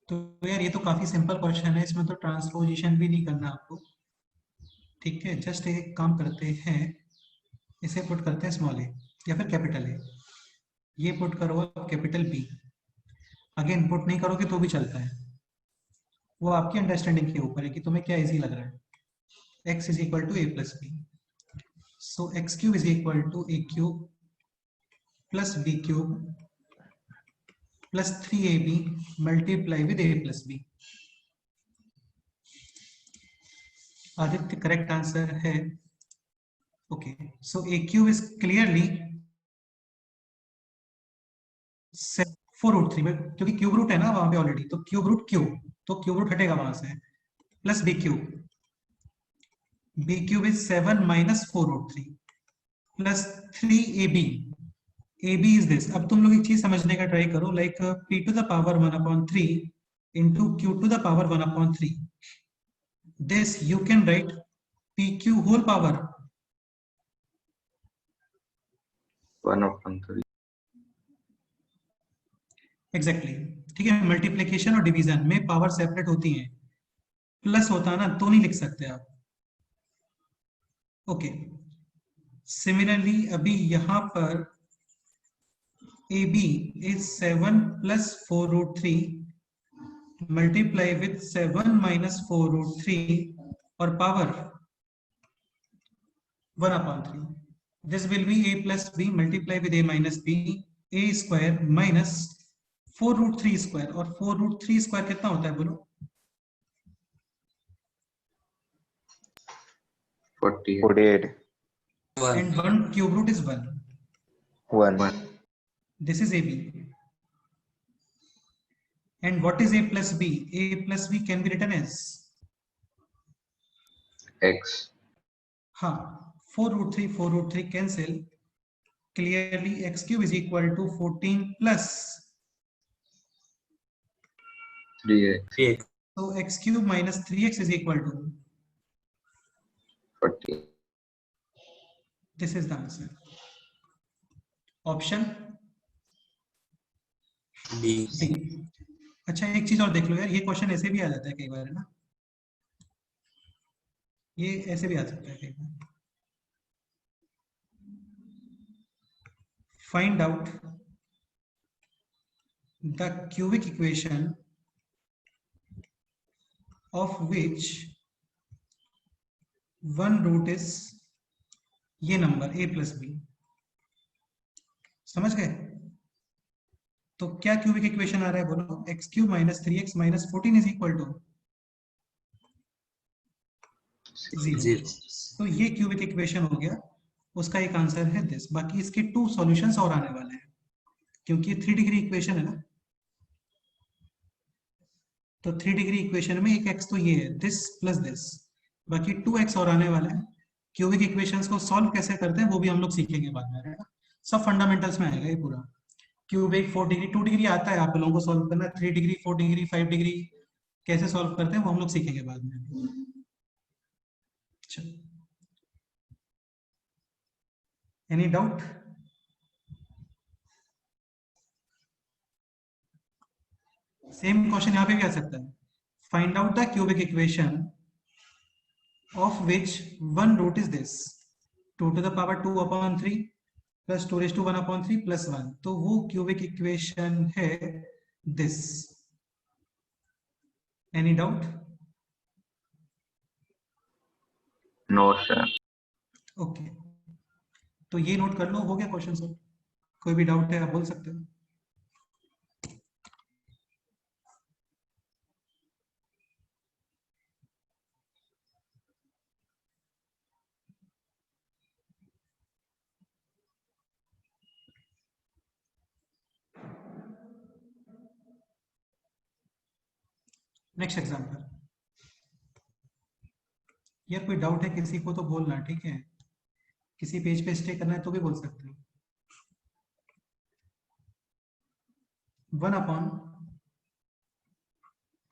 तो यार ये तो काफी सिंपल क्वेश्चन है, इसमें तो ट्रांसपोजिशन भी नहीं करना आपको, ठीक है। जस्ट एक काम करते हैं, इसे पुट करते हैं स्मॉल ए या फिर कैपिटल ए। ये पुट करो आप कैपिटल बी, अगेन पुट नहीं करोगे तो भी चलता है, वो आपकी अंडरस्टैंडिंग के ऊपर है कि तुम्हें क्या इजी लग रहा है। x is equal to a plus b, so x cube is equal to a cube plus b cube plus 3ab multiply with a plus b। Aditya correct answer है। Okay, so a cube is clearly 4√3, क्योंकि cube root है ना वहां पे already, तो cube root cube, तो cube root हटेगा वहां से, plus b cube, b cube is 7 minus 4√3 plus 3ab, ab is this। अब तुम लोग एक चीज समझने का ट्राई करो, like p to the power 1/3 into q to the power 1/3, this you can write pq whole power 1/3। Exactly, ठीक है। मल्टीप्लिकेशन और डिवीजन में पावर सेपरेट होती है, प्लस होता ना तो नहीं लिख सकते आप। ओके, सिमिलरली अभी यहां पर AB is 7 plus 4√3 multiply with 7 minus 4√3 और power 1/3। This will be a plus b multiply with a minus b, a square minus 4√3 square, और 4√3 square कितना होता है बोलो? 48। And 1 cube root is 1. 1। This is AB. And what is a plus b? A plus b can be written as x। हाँ, 4√3 cancel. Clearly x cube is equal to 14 plus 3x। so x cube minus 3x is equal to 40। this is the answer. Option B। D। अच्छा एक चीज और देख लो यार, ये question ऐसे भी आ जाता है कई बार, है ना, ये ऐसे भी आ सकता है कई बार। Find out the cubic equation of which one root is ये नंबर a plus b। समझ गए? तो क्या क्यूबिक इक्वेशन आ रहा है बोलो? x cube minus 3x minus 14 is equal to 0। तो ये क्यूबिक इक्वेशन हो गया, उसका एक आंसर है दिस। बाकी इसके 2 सॉल्यूशंस और आने वाले हैं, क्योंकि 3 डिग्री इक्वेशन है ना, तो 3 डिग्री इक्वेशन में एक x तो ये है, दिस प्लस दिस, बाकी 2x और आने वाले हैं। क्यूबिक इक्वेशंस को सॉल्व कैसे करते हैं वो भी हम लोग सीखेंगे बाद में, है ना, सब फंडामेंटल्स में आएगा ये पूरा। क्यूबिक 4 डिग्री 2 डिग्री आता है आप लोगों को सॉल्व करना, 3 डिग्री 4 डिग्री 5 डिग्री कैसे सॉल्व करते हैं वो हम लोग सीखेंगे बाद में। Any doubt? सेम क्वेश्चन यहाँ पे भी आ सकता है। Find out the cubic equation of which one root is this, 2 to the power 2/3 plus 2 raised to 1/3 plus 1, तो वो क्यूबिक इक्वेशन है this. Any doubt? No, sir. Okay, तो ये नोट कर लो, हो गया क्वेश्चन सर। कोई भी डाउट है आप बोल सकते हो। Next example. यार कोई डाउट है किसी को तो बोलना, ठीक है? किसी पेज पे स्टे करना है तो भी बोल सकते हो। 1/2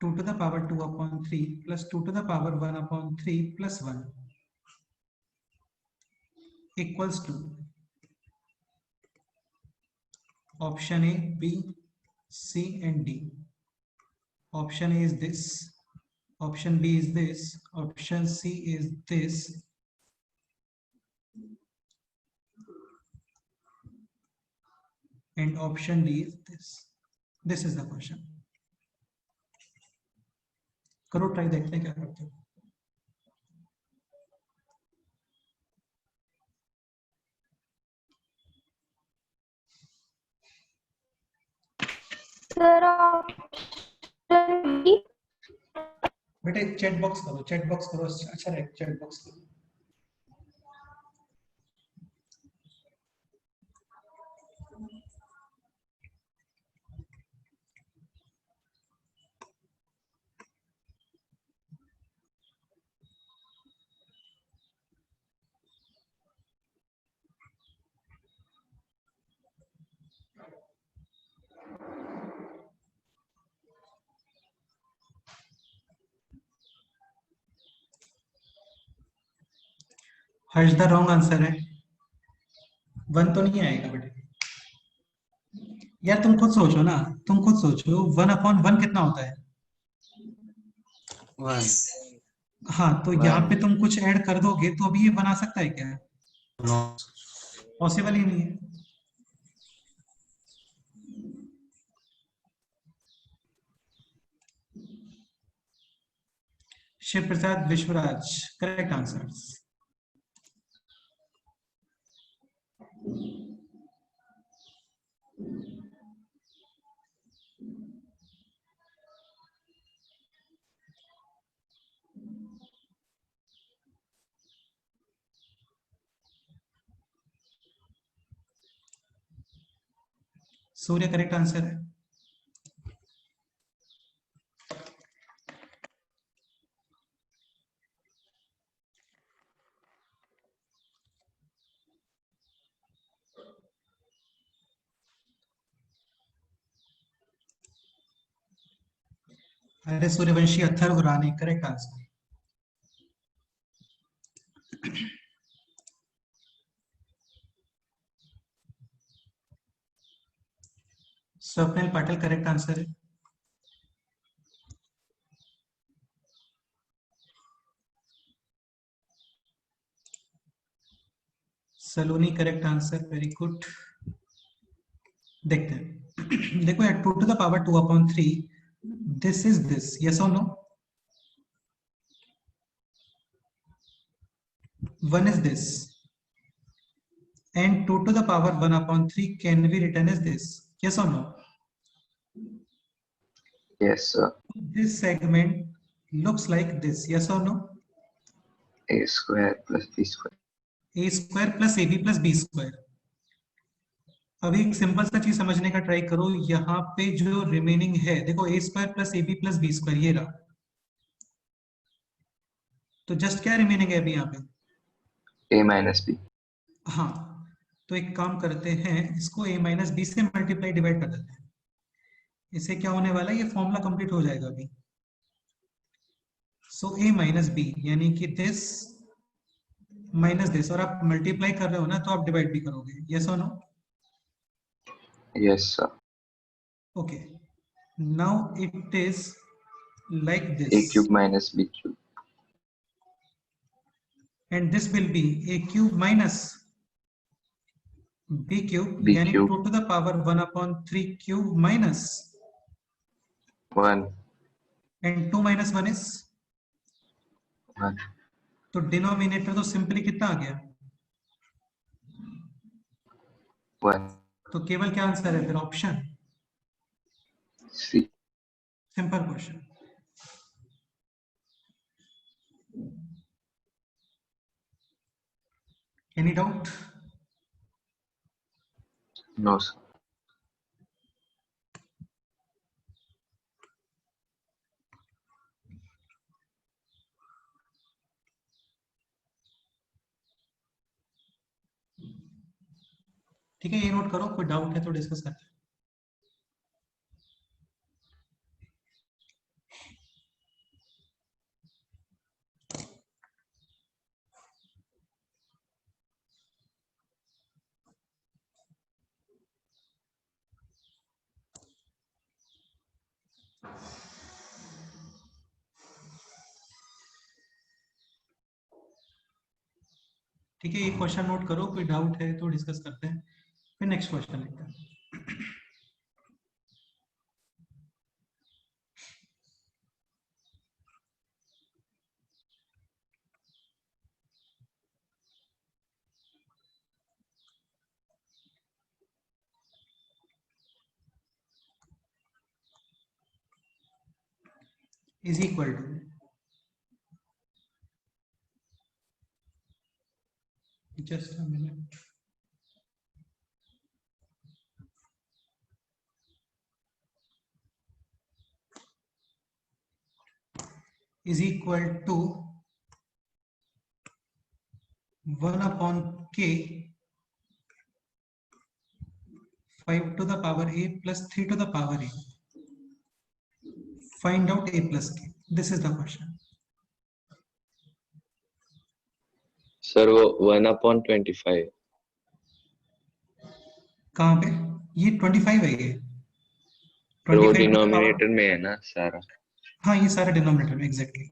to the power 2/3 plus 2 to the power 1/3 plus 1 equals to option A, B, C and D. Option A is this, option B is this, option C is this, and option D is this. This is the question. करो try, देखते हैं क्या करते हो। Sir, option B. बेटे chat box करो, chat box करो, अच्छा रहेगा चैट बॉक्स करो। हर्ष द रॉन्ग आंसर है, 1 तो नहीं आएगा बेटे। यार तुम खुद सोचो ना, तुम खुद सोचो 1/1 कितना होता है? 1. हाँ, तो यहाँ पे तुम कुछ ऐड कर दोगे तो भी ये बना सकता है क्या? No. पॉसिबल ही नहीं है। Shiv Prasad Vishwaraj, correct answers. Surya correct answer है। अरे Suryavanshi Atharva Rani, correct answer. Swapnil Patil correct answer है। Saloni correct answer, very good. देखते हैं देखो यार, 2 to the power 2/3 this is this, yes or no? 1 is this and 2 to the power 1/3 can be written as this, yes or no? Yes, sir. This segment looks like this, yes or no? A square plus B square. A square plus AB plus B square। अब एक simple सा चीज समझने का try करो, यहाँ पे जो रिमेनिंग है देखो, A square plus AB plus B square, ये रहा। तो जस्ट क्या रिमेनिंग है अभी यहाँ पे? A minus B. हाँ, तो एक काम करते हैं, इसको A माइनस बी से मल्टीप्लाई डिवाइड कर देते हैं। इससे क्या होने वाला है, ये फॉर्मूला कंप्लीट हो जाएगा अभी। सो A माइनस बी यानी कि दिस माइनस दिस, और आप मल्टीप्लाई कर रहे हो ना तो आप डिवाइड भी करोगे, यस और no? Yes, sir. Okay, now it is like A this, cube minus B cube. and this will be A cube minus B cube, B यानी cube. 2 to the power 1/3 cube minus 1. And 2 minus 1 is, 1. तो denominator तो simply कितना आ गया, 1. तो केवल क्या answer है फिर, option, C. Simple question. Any doubt? No, sir. ठीक है, ये नोट करो, कोई डाउट है तो डिस्कस करते हैं। ठीक है, ये क्वेश्चन नोट करो, कोई डाउट है तो डिस्कस करते हैं, फिर नेक्स्ट क्वेश्चन लेते हैं। Is equal to, just a minute, is equal to 1 upon k 5 to the power a plus 3 to the power a. Find out a plus k. This is the question. Sir वो 1/25। कहाँ पे? ये 25 है ये। फिर वो 25 to the power, डिनोमिनेटर में है ना सारा। हाँ ये सारा डिनोमिनेटर में, exactly.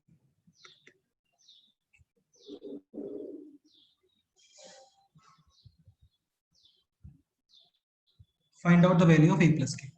Find out the value of a plus k.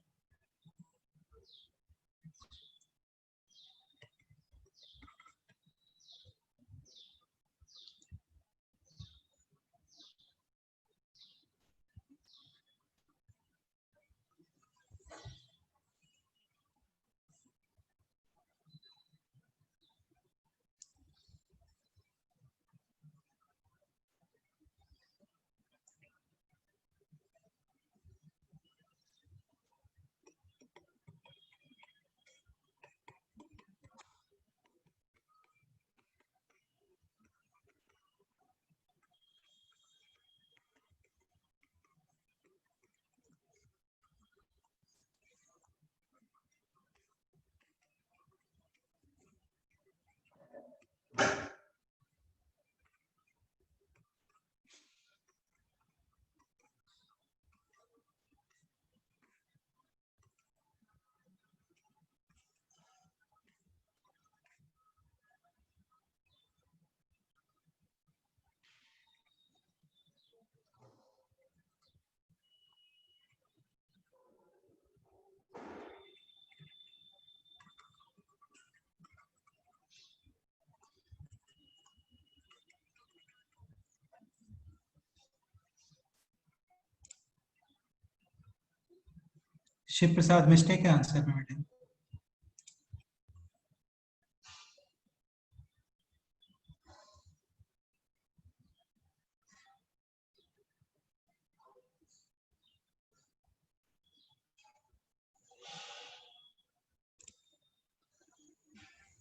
Shiv Prasad, mistake है आंसर में बेटे।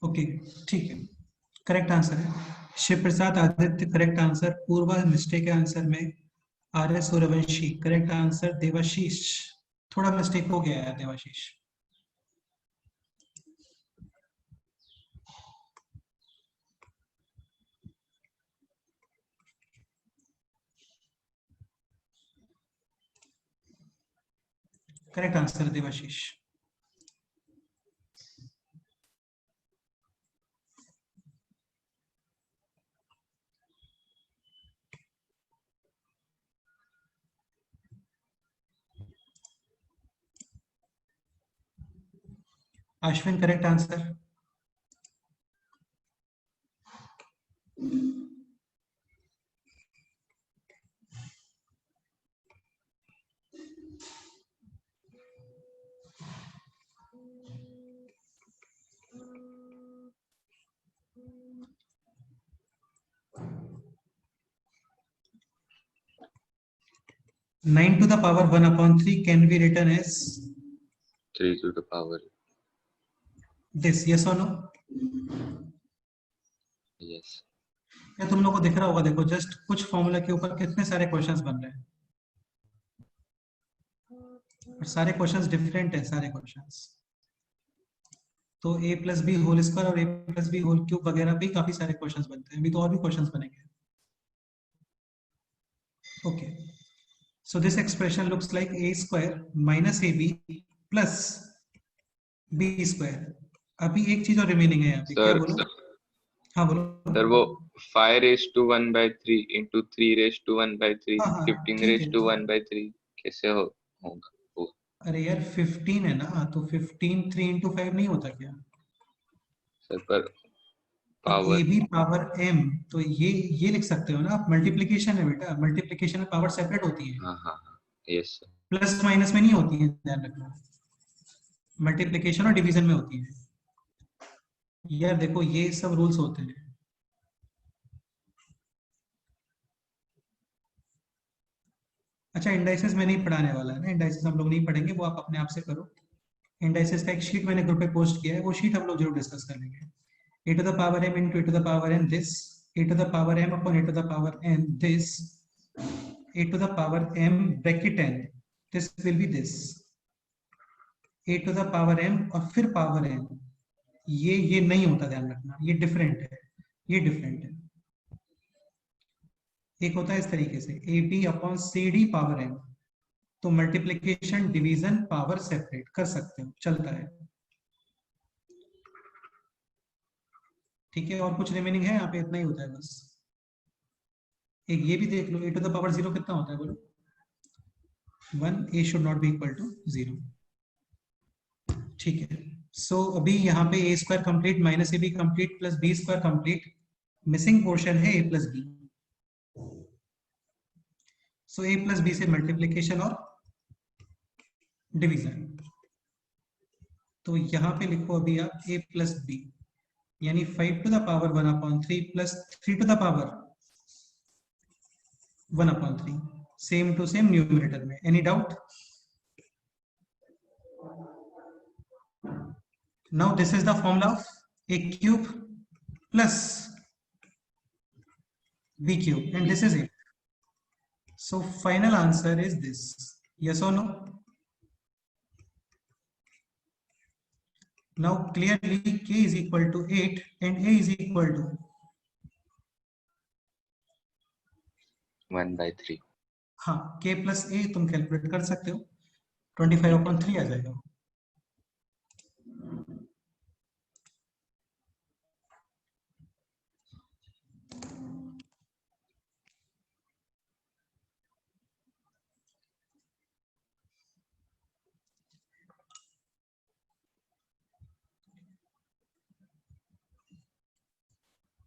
ओके ठीक है, करेक्ट आंसर है Shiv Prasad Aditya, correct answer. Purva mistake है आंसर में। Arya Suryavanshi correct answer. देवाशीष थोड़ा मिस्टेक हो गया है, Devashish. Correct answer Devashish. Ashwin correct answer. 9 to the power 1 upon 3 can be written as 3 to the power. this. Yes or no? Yes. या तुम लोगों को दिख रहा होगा, देखो जस्ट कुछ फॉर्मूला के ऊपर कितने सारे क्वेश्चंस बन रहे हैं, और सारे क्वेश्चंस डिफरेंट है, सारे क्वेश्चंस। तो a plus B whole square और a plus B whole cube वगैरह भी काफी सारे क्वेश्चंस बनते हैं, अभी तो और भी क्वेश्चंस बनेंगे। Okay, so this expression looks like a square minus ab plus b square. अभी एक चीज और रिमेनिंग है यहाँ पे, क्या सर बोलो? हाँ बोलो। सर वो 5 raised to 1 by 3 into 3 raised to 1 by 3 हाँ हाँ 15 ठीक raised है। to 1 by 3 कैसे होगा वो? अरे यार 15 है ना, तो 15 3 into 5 नहीं होता क्या? सर पर तो power a b power m, तो ये लिख सकते हो ना आप, मल्टीप्लीकेशन है बेटा, मल्टीप्लीकेशन में पावर सेपरेट होती है, हाँ हाँ हाँ यस सर। प्लस माइनस में नहीं होती है, ध्यान रखना, मल्टीप्लीकेशन और डिवीजन में होती है। यार देखो ये सब रूल्स होते हैं। अच्छा, इंडाइसेस में नहीं पढ़ाने वाला है ना, इंडाइसेस हम लोग नहीं पढ़ेंगे, वो आप अपने आप से करो। इंडाइसेस का एक शीट मैंने ग्रुप पे पोस्ट किया है, वो शीट हम लोग जरूर डिस्कस कर लेंगे। A to the power m into a to the power n this, a to the power m upon a to the power n this, a to the power m bracket n, this will be this, a to the power m और फिर power n, ये नहीं होता, ध्यान रखना, ये different है, ये डिफरेंट है। एक होता है इस तरीके से a b upon c d power m, तो मल्टीप्लीकेशन डिवीजन पावर सेपरेट कर सकते हो, चलता है। ठीक है, और कुछ रिमेनिंग है यहाँ पे? इतना ही होता है बस। एक ये भी देख लो, ए टू द पावर 0 कितना होता है बोलो? 1, a should not be equal to 0। ठीक है, सो अभी यहाँ पे a square complete minus A b complete plus B square complete, missing portion है a plus b. So a plus B से मल्टीप्लीकेशन और डिवीजन, तो यहाँ पे लिखो अभी आप a प्लस बी, यानी 5 to the power 1 upon 3 plus 3 to the power 1 upon 3, same to same numerator में। Any doubt? Now this is the formula of a cube plus b cube, and this is it. So final answer is this. Yes or no? Now clearly k is equal to 8 and a is equal to 1 by 3। हाँ, k plus a तुम calculate कर सकते हो, 25/3 आ जाएगा।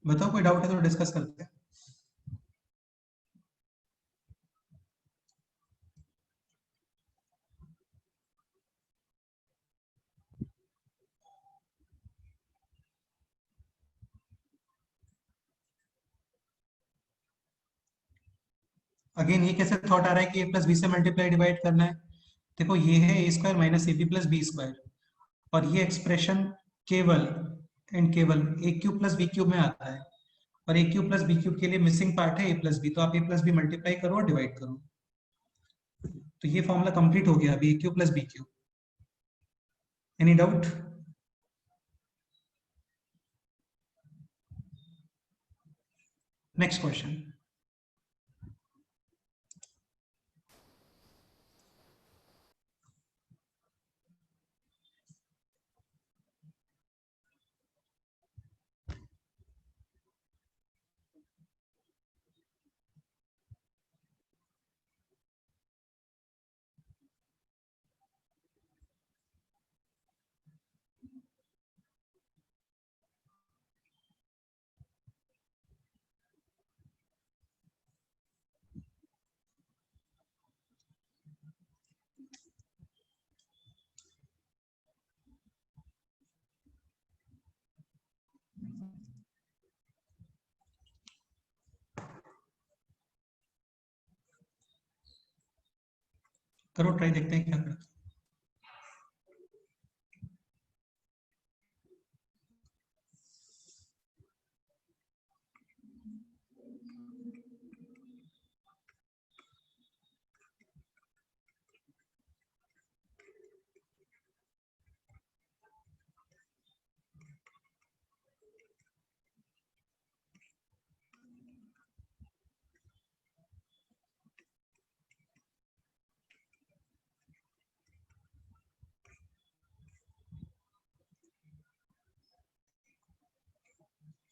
बताओ, कोई doubt है तो डिस्कस करते हैं। अगेन ये कैसे थॉट आ रहा है कि a प्लस बी से मल्टीप्लाई डिवाइड करना है? देखो ये है a square minus A B plus B square, और ये एक्सप्रेशन केवल एंड केवल a cube plus B cube में आता है, और a cube plus B cube के लिए मिसिंग पार्ट है ए प्लस बी, तो आप ए प्लस बी मल्टीप्लाई करो और डिवाइड करो, तो ये फॉर्मूला कंप्लीट हो गया अभी, A cube plus B cube. Any doubt? Next question. करो ट्राई, देखते हैं क्या करते हैं।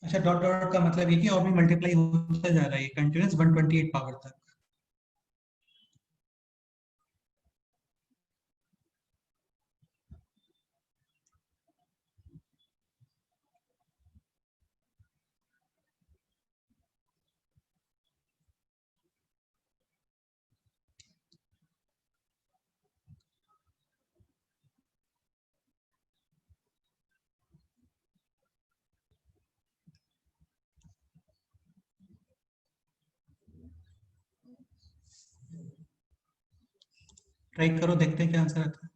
अच्छा, डॉट डॉट का मतलब ये कि और भी मल्टीप्लाई होता जा रहा है कंटिन्यूस 128 पावर तक। ट्राई करो, देखते हैं क्या आंसर आता है।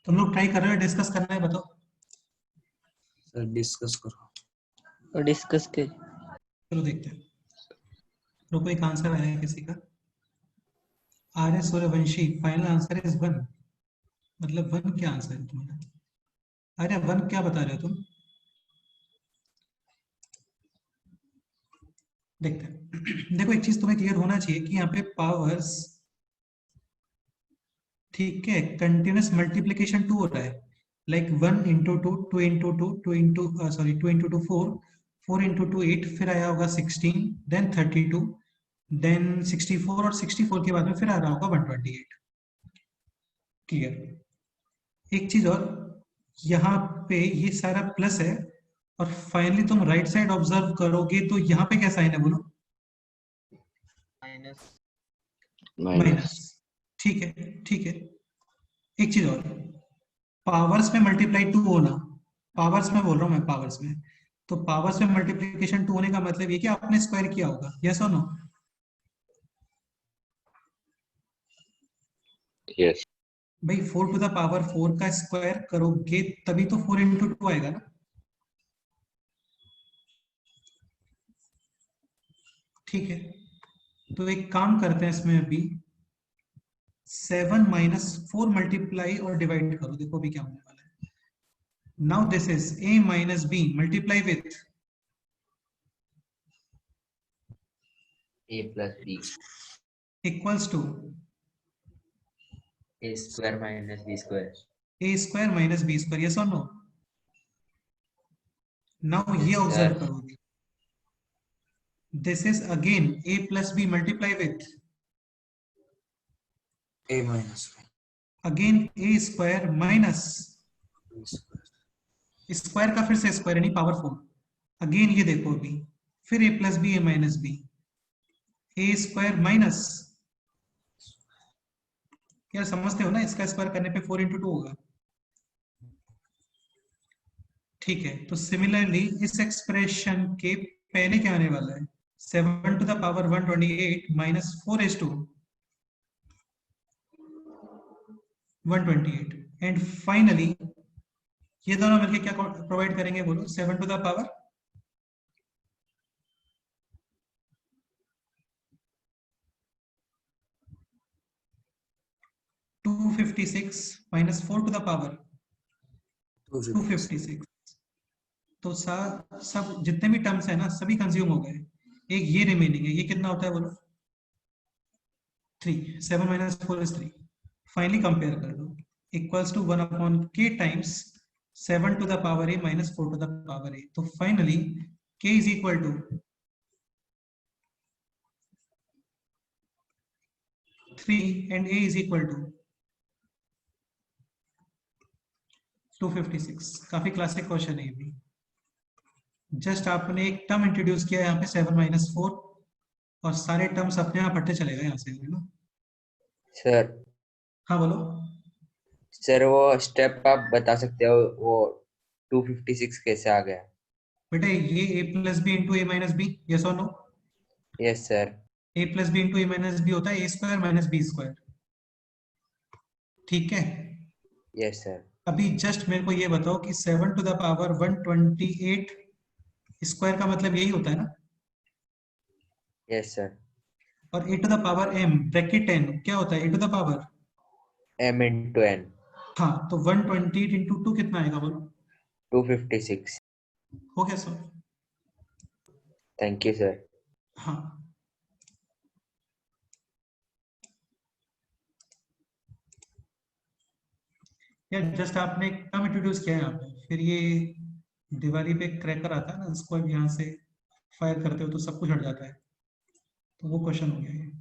तुम लोग ट्राई कर रहे हो, डिस्कस करना है, बताओ। सर डिस्कस करो। और डिस्कस के चलो देखते हैं। रुको, एक आंसर आया है किसी का। R S Suryavanshi, final answer is 1। मतलब 1 क्या आंसर है तुम्हारा? अरे 1 क्या बता रहे हो तुम? देखते हैं। देखो, एक चीज तुम्हें क्लियर होना चाहिए कि यहाँ पे पावर्स, ठीक है, कंटिन्यूस मल्टीप्लीकेशन 2 हो रहा है। Like 1 into 2, 2 into 2, 2 into 2 into 2 4, 4 into 2 8, फिर आया होगा 16, देन 32, देन 64, और 64 के बाद में फिर आ रहा होगा 128। क्लियर। एक चीज और, यहाँ पे ये सारा प्लस है, और फाइनली तुम राइट साइड ऑब्जर्व करोगे तो यहाँ पे क्या साइन है बोलो? माइनस। माइनस। ठीक है, ठीक है। एक चीज और, पावर्स में मल्टीप्लाई 2 होना, पावर्स में बोल रहा हूँ मैं, पावर्स में, तो पावर्स में मल्टीप्लिकेशन 2 होने का मतलब ये कि आपने स्क्वायर किया होगा, यस और नो? Yes. भाई 4 टू द पावर 4 का स्क्वायर करोगे तभी तो 4 इंटू 2 आएगा ना। ठीक है, तो एक काम करते हैं इसमें अभी, 7 माइनस 4 मल्टीप्लाई और डिवाइड करो, देखो अभी क्या होने वाला है। Now this is a minus b multiply with a plus b equals to a square minus b square. a square minus b square, yes और नो? नाउ ये Yes, ऑब्जर्व sir. करोगे, this is again a plus b multiply with A minus again a square minus B square. Square का फिर से square नहीं, power 4। Again ये देखो अभी, फिर a plus b, a minus b, a square minus, यार समझते हो ना, इसका स्क्वायर करने पे 4 इंटू 2 होगा। ठीक है, तो सिमिलरली इस एक्सप्रेशन के पहले क्या आने वाला है? 7 to the power 128 minus 4 is to 128, and finally ये दोनों मिलके क्या प्रोवाइड करेंगे बोलो? 7 to the power 256 minus 4 to the power 256। तो सब जितने भी टर्म्स है ना सभी कंज्यूम हो गए, एक ये रिमेनिंग है, ये कितना होता है बोलो? 3, 7 माइनस 4 इज 3। फाइनली कंपेयर कर दो, equals to 1/k times 7 to the power a minus 4 to the power a। तो finally k is equal to 3 and a is equal to 256। काफी क्लासिक क्वेश्चन है ये भी। जस्ट आपने एक टर्म इंट्रोड्यूस किया यहाँ पे 7 माइनस 4 और सारे टर्म्स अपने आप हटते चले गए यहाँ से, है ना? सर हाँ बोलो। सर वो स्टेप आप बता सकते हो, वो 256 कैसे आ गया? बेटा ये a plus B into A minus B, yes और no? Yes sir. a plus B into A minus B होता है a square minus B square, ठीक है? Yes sir. अभी जस्ट मेरे को ये बताओ कि 7 टू द पावर 128 स्क्वायर का मतलब यही होता है ना? Yes sir. और a to the power m bracket n क्या होता है? a to the power m into n। हाँ, तो 128 इंटू 2 कितना आएगा बोलो? 256। हो गया सर? Thank you sir. हाँ, यार जस्ट आपने एक टर्म इंट्रोड्यूस किया है यहाँ पे, फिर ये दिवाली पे क्रैकर आता है ना, इसको अब यहाँ से फायर करते हो तो सब कुछ हट जाता है, तो वो क्वेश्चन हो गया ये।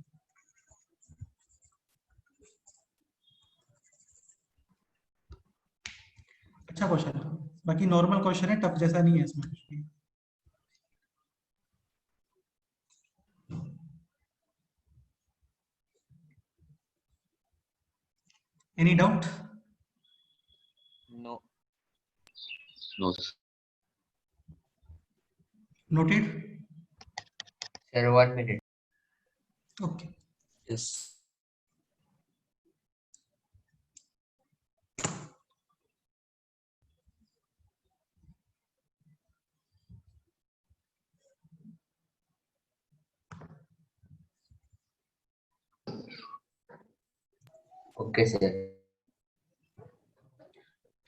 अच्छा क्वेश्चन है, बाकी नॉर्मल क्वेश्चन है, टफ जैसा नहीं है इसमें कुछ भी। Any doubt? No. No. Noted? Sir 1 minute। Okay, yes okay sir.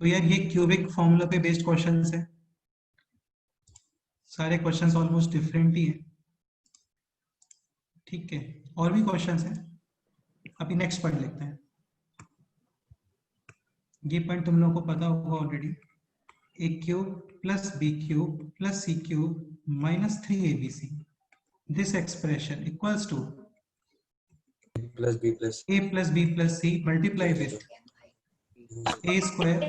तो यार ये क्यूबिक फॉर्मूला पे बेस्ड क्वेश्चंस है, सारे क्वेश्चंस ऑलमोस्ट डिफरेंट ही है, ठीक है? और भी क्वेश्चंस हैं, अभी नेक्स्ट पढ़ लेते हैं। ये पॉइंट तुम लोगों को पता होगा already, a cube plus B cube plus c cube minus 3abc, this expression equals to plus B plus a plus b plus c multiply with a square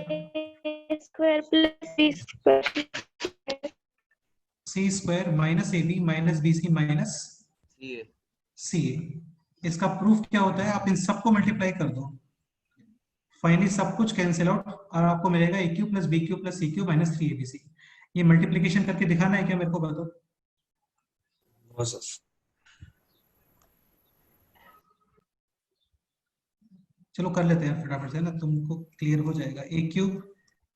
A square plus B square. c square minus ab minus bc minus CA ca। इसका proof क्या होता है? आप इन सबको multiply कर दो, finally सब कुछ कैंसिल आउट और आपको मिलेगा a cube plus b cube plus c cube minus 3abc। ये मल्टीप्लीकेशन करके दिखाना है क्या मेरे को बताओ? No sir. चलो कर लेते हैं फटाफट से ना, तुमको क्लियर हो जाएगा। A cube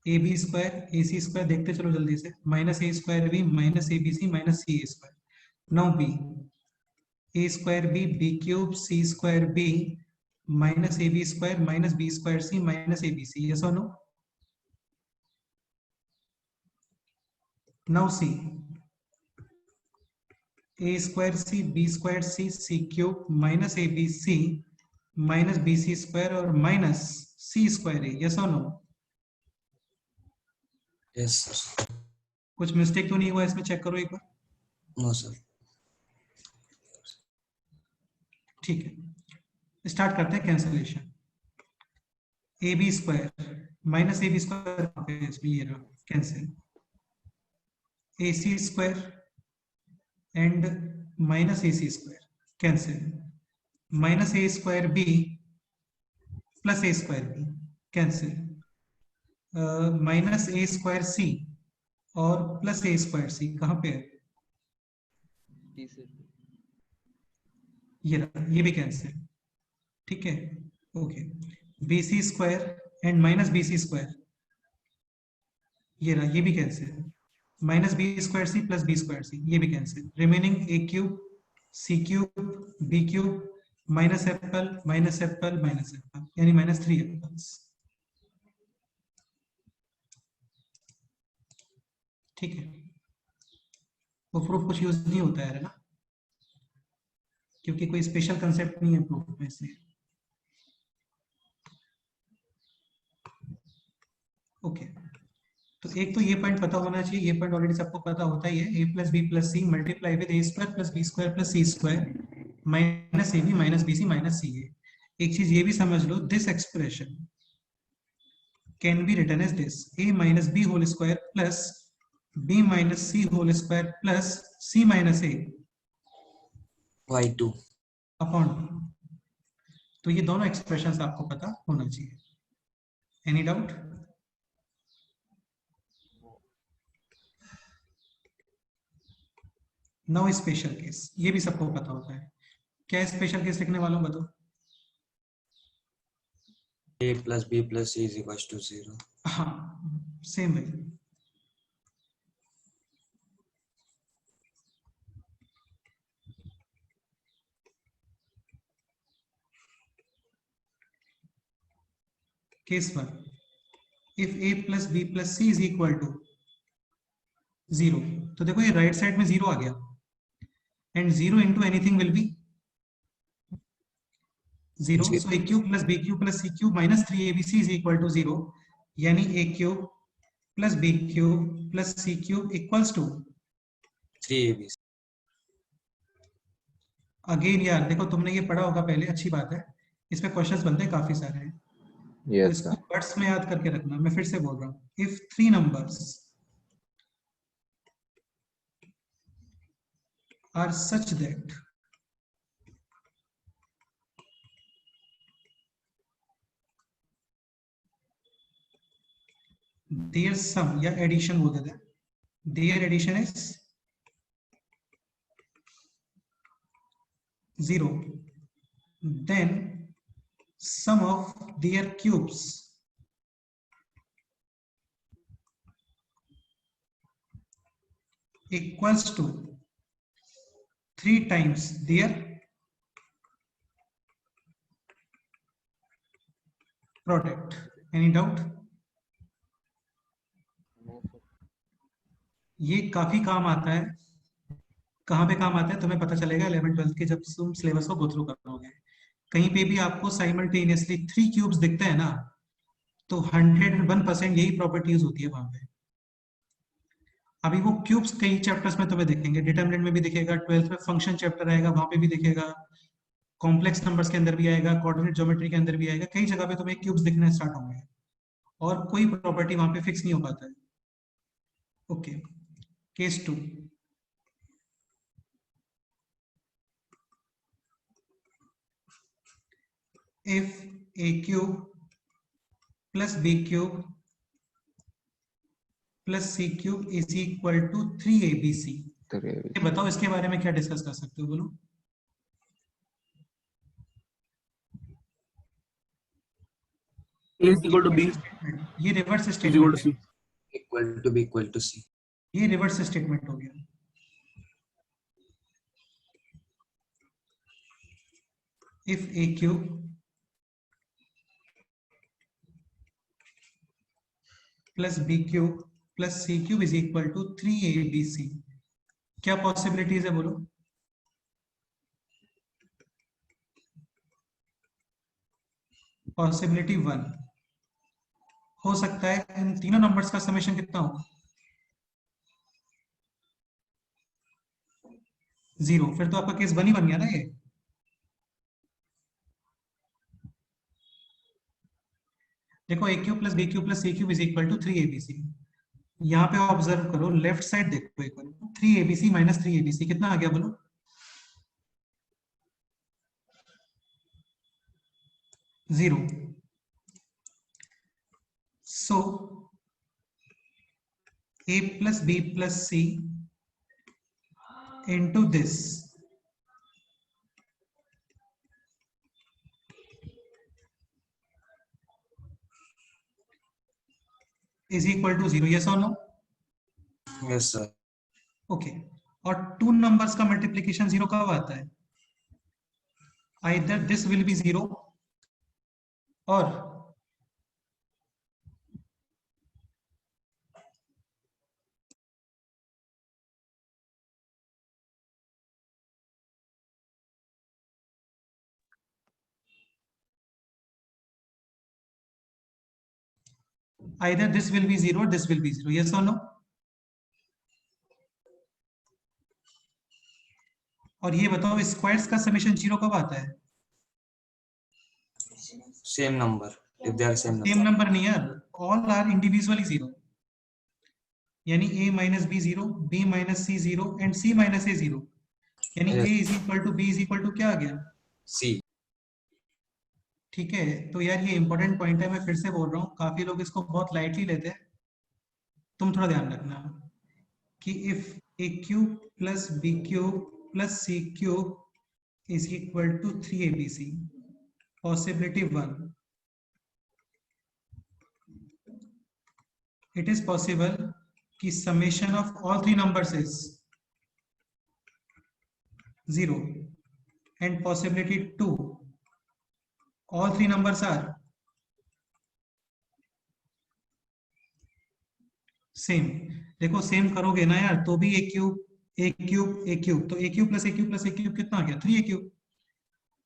A B square A C square, देखते चलो जल्दी से, minus A square B minus A B C minus C A square. Now B A square B B cube C square B minus A B square minus B square C minus A B C, yes और no? Now C A square C B square C cube minus A B C minus B C square और minus सी square है, yes और no? Yes sir. कुछ mistake तो नहीं हुआ इसमें? Check करो एक बार। No sir. ठीक है, स्टार्ट करते हैं cancellation. A B square minus A B square ये रहा cancel, A C square and minus A C square cancel, minus A square B plus A square B cancel, minus A square C और plus A square सी कहाँ पे है? D से ये रहा, ये भी कैंसिल, ठीक है? Okay, B C square and minus B C square ये रहा, ये भी cancel, minus B square C plus B square C, ये भी cancel, remaining A cube C cube B cube minus apple minus apple minus apple, यानी minus 3 apples. ठीक है, वो प्रूफ कुछ यूज नहीं होता है ना, क्योंकि कोई स्पेशल कंसेप्ट नहीं है प्रूफ में, इसलिए। ओके, तो एक तो ये पॉइंट पता होना चाहिए, ये पॉइंट ऑलरेडी सबको पता होता ही है, a plus B plus C multiply with A square plus B square plus C square minus A B minus B C minus C A. एक चीज ये भी समझ लो, this expression can be written as this, a minus B whole square plus b minus C whole square plus c minus a y2 upon. तो ये दोनों expressions आपको पता होना चाहिए। Any doubt? Now special case, ये भी सबको पता होता है। क्या स्पेशल केस लिखने वालों बताओ? a plus b plus c is equals to 0. हाँ, same way. Case 1, if a plus B plus C is equal to 0, तो देखो ये राइट साइड में 0 आ गया, and 0 into anything will be 0, so a cube plus b cube plus c cube minus 3abc is equal to 0, यानी a cube plus b cube plus c cube equals to 3abc. Again यार देखो, तुमने ये पढ़ा होगा पहले, अच्छी बात है, इस पे क्वेश्चंस बनते हैं काफी सारे हैं, तो Yes, इसको sir. वर्ड्स में याद करके रखना। मैं फिर से बोल रहा हूँ, if 3 numbers are such that their sum या एडिशन बोल देते हैं, their addition is 0, then sum of their cubes equals to 3 times their product. Any doubt? No, sir. ये काफी काम आता है। कहाँ पे काम आता है तुम्हें पता चलेगा 11th-12th के जब तुम सिलेबस को गो थ्रू करोगे। कहीं पे भी आपको साइमल्टेनियसली 3 क्यूब्स दिखते हैं ना, तो 101% यही प्रॉपर्टी यूज होती है वहां पे। अभी वो क्यूब्स कई चैप्टर्स में तुम्हें दिखेंगे, डिटरमिनेंट में भी दिखेगा, 12th में फंक्शन चैप्टर आएगा वहां पे भी दिखेगा, कॉम्प्लेक्स नंबर्स के अंदर भी आएगा, कोऑर्डिनेट ज्योमेट्री के अंदर भी आएगा, कई जगह पे तुम्हें क्यूब्स दिखने स्टार्ट होंगे, और कोई प्रॉपर्टी वहां पे फिक्स नहीं हो पाता है। Okay, case 2, if a cube plus b cube plus c cube is equal to 3abc, ये बताओ इसके बारे में क्या डिस्कस कर सकते हो, बोलो। A is equal to B, ये reverse C is equal to statement, C. Equal to b equal to c. ये रिवर्स स्टेटमेंट हो गया। if a cube plus b cube plus c cube is equal to 3abc, क्या possibilities है बोलो? Possibility 1 हो सकता है इन तीनों नंबर्स का समेशन कितना होगा? 0, फिर तो आपका केस 1 ही बन गया ना ये। देखो a cube plus B cube plus c cube is equal to 3abc, यहाँ पे ऑब्जर्व करो, लेफ्ट साइड देखो एक बार, 3abc माइनस 3abc कितना आ गया बोलो? 0। So a plus b plus c into this is equal to 0, yes और नो? Yes, sir. ओके, और टू नंबर्स का मल्टीप्लीकेशन 0 कब आता है? आइदर दिस विल बी 0 और either this will be 0 or this will be 0, yes or no? और ये बताओ स्क्वायर्स का समेशन 0 कब आता है? Same number. If they are same number. Same number नहीं यार, ऑल आर इंडिविजुअली 0, यानी a minus b 0, b minus c 0 and c minus a 0, यानी Yes. a is equal to b is equal to क्या आ गया? C. ठीक है, तो यार ये इंपॉर्टेंट पॉइंट है, मैं फिर से बोल रहा हूँ, काफी लोग इसको बहुत लाइटली लेते हैं, तुम थोड़ा ध्यान रखना कि if a cube plus b cube plus c cube is equal to 3abc, possibility 1, it is possible कि summation of all three numbers is 0 and possibility 2, all three numbers are same. देखो same करोगे ना यार तो भी a cube तो a cube plus a cube plus a cube कितना आ गया? 3a cube,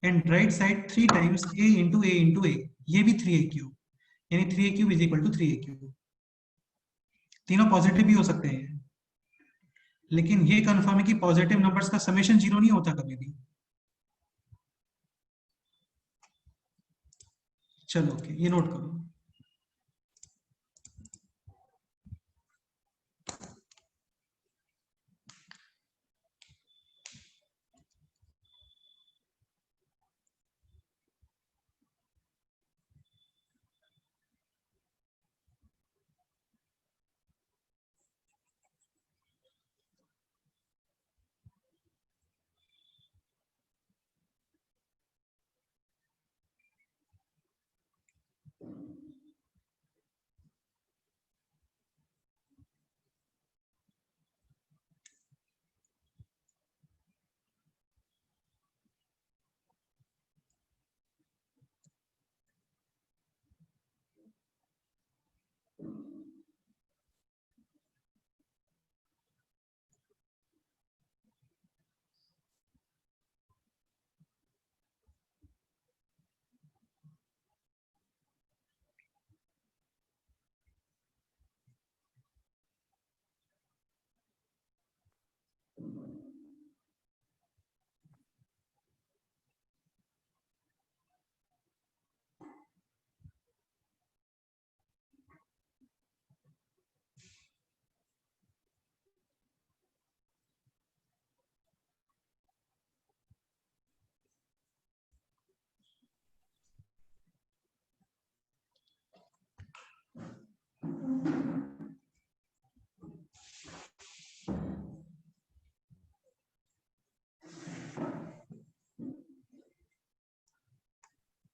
and right side 3 times a into a, ये भी 3a क्यूब, यानी 3a cube is equal to 3a cube. तीनों पॉजिटिव भी हो सकते हैं, लेकिन ये कंफर्म है कि पॉजिटिव नंबर्स का समेशन 0 नहीं होता कभी भी. चलो ओके, ये नोट करो.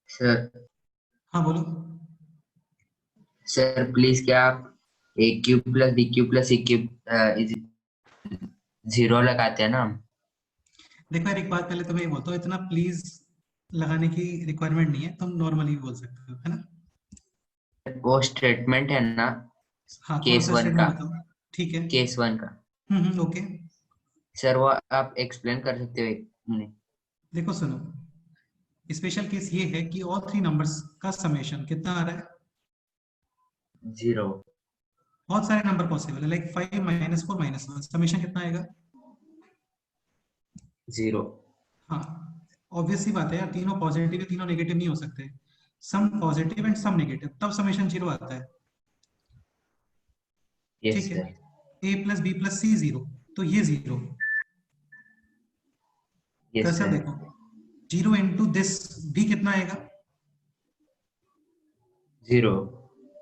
सर हाँ बोलो. सर प्लीज क्या आप a cube plus b cube plus c cube is 0 लगाते हैं ना? देखो यार एक बात पहले तुम्हें ये बोलता हूँ, इतना प्लीज लगाने की रिक्वायरमेंट नहीं है, तुम नॉर्मली बोल सकते हो, है ना? वो स्टेटमेंट है ना हाँ, केस कौन सा 1 statement का, बताओ. ठीक है. केस 1 का ओके. सर वो आप एक्सप्लेन कर सकते हो एक मिनट? देखो सुनो, स्पेशल केस ये है कि ऑल थ्री नंबर्स का समेशन कितना आ रहा है? 0. बहुत सारे नंबर पॉसिबल है, लाइक 5 माइनस 4 माइनस 1, समेशन कितना आएगा? 0. हाँ, ऑब्वियस सी बात है यार, तीनों पॉजिटिव है, तीनों नेगेटिव नहीं हो सकते, some positive and some negative, तब समेशन 0 आता है. यस ठीक है. Sir. a plus B plus C 0, तो ये 0. यस कैसा सर. देखो, 0 इंटू दिस b कितना आएगा? 0.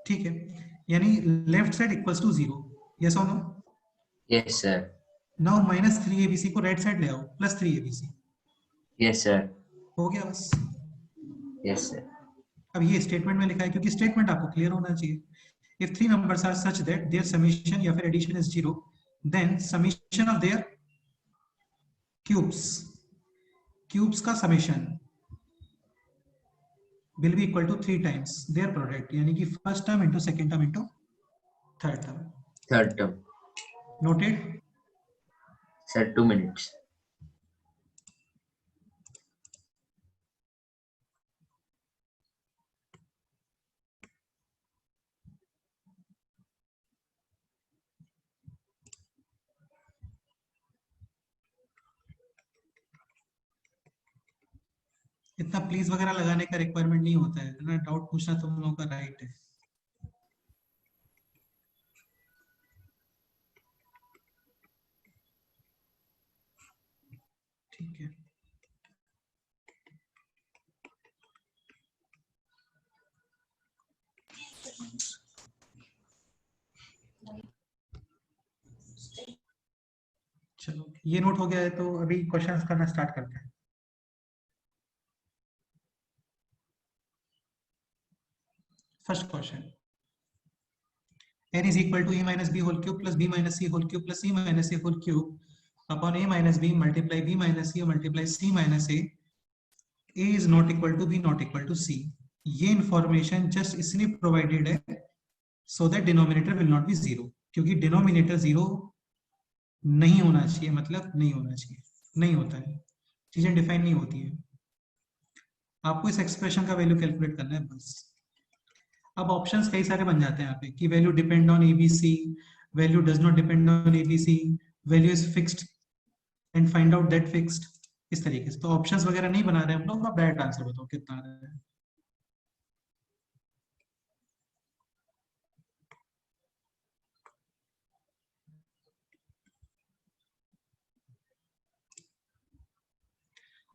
ठीक है, यानी left side equals to 0, yes और no? Yes sir. Now minus 3abc को राइट साइड ले आओ, प्लस 3abc, यस सर. हो गया बस. Yes sir. अब ये स्टेटमेंट में लिखा है, क्योंकि स्टेटमेंट आपको क्लियर होना चाहिए. if three numbers are such that their summation या फिर addition is 0, then summation of their cubes का summation will be equal to 3 times their product, यानी कि first term into second term into third term. Third term. Noted? Sir, 2 minutes. इतना please वगैरह लगाने का requirement नहीं होता है ना, डाउट पूछना तुम लोगों का राइट है. ठीक है. चलो ये नोट हो गया है तो अभी क्वेश्चंस करना स्टार्ट करते हैं. First question. N is equal to a minus b whole cube plus b minus c whole cube plus c minus a whole cube upon a minus b multiply b minus c multiply c minus a. A is not equal to b not equal to c. ये information just इसलिए provided है so that denominator will not be zero, क्योंकि denominator zero नहीं होना चाहिए, मतलब नहीं होना चाहिए, नहीं होता है, चीजें डिफाइन नहीं होती है. आपको इस एक्सप्रेशन का वैल्यू कैलकुलेट करना है बस. अब ऑप्शंस कई सारे बन जाते हैं यहाँ पे कि value depend on ABC, value does not depend on ABC, value is fixed and find out that fixed, इस तरीके से. तो ऑप्शंस वगैरह नहीं बना रहे हम लोग. अब डायरेक्ट आंसर बताओ कितना आ रहा है.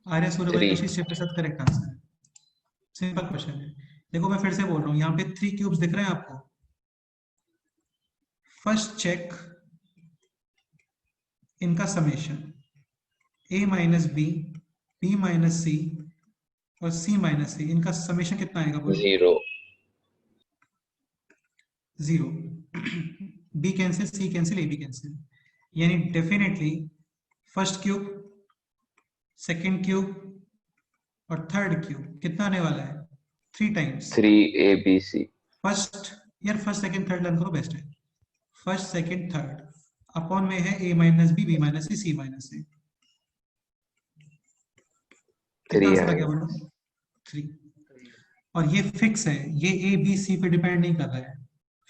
आर्य सूर्यवंशी शिवप्रसाद करेक्ट आंसर है. सिंपल क्वेश्चन है. देखो मैं फिर से बोल रहा हूँ, यहाँ पे 3 क्यूब्स दिख रहे हैं आपको. फर्स्ट चेक इनका summation a minus b, b minus c और c माइनस सी, इनका समेशन कितना आएगा? बोलो. 0. b cancel, c cancel, a b cancel, यानी definitely first cube, second cube और थर्ड क्यूब कितना आने वाला है? 3 टाइम्स 3abc. फर्स्ट यार फर्स्ट सेकंड थर्ड लर्न करो, बेस्ट है. फर्स्ट सेकंड थर्ड अपॉन में है a minus b, b minus c, c minus a. 3 answer आ गया बोलो. 3. और ये फिक्स है, ये a b c पे डिपेंड नहीं कर रहा है,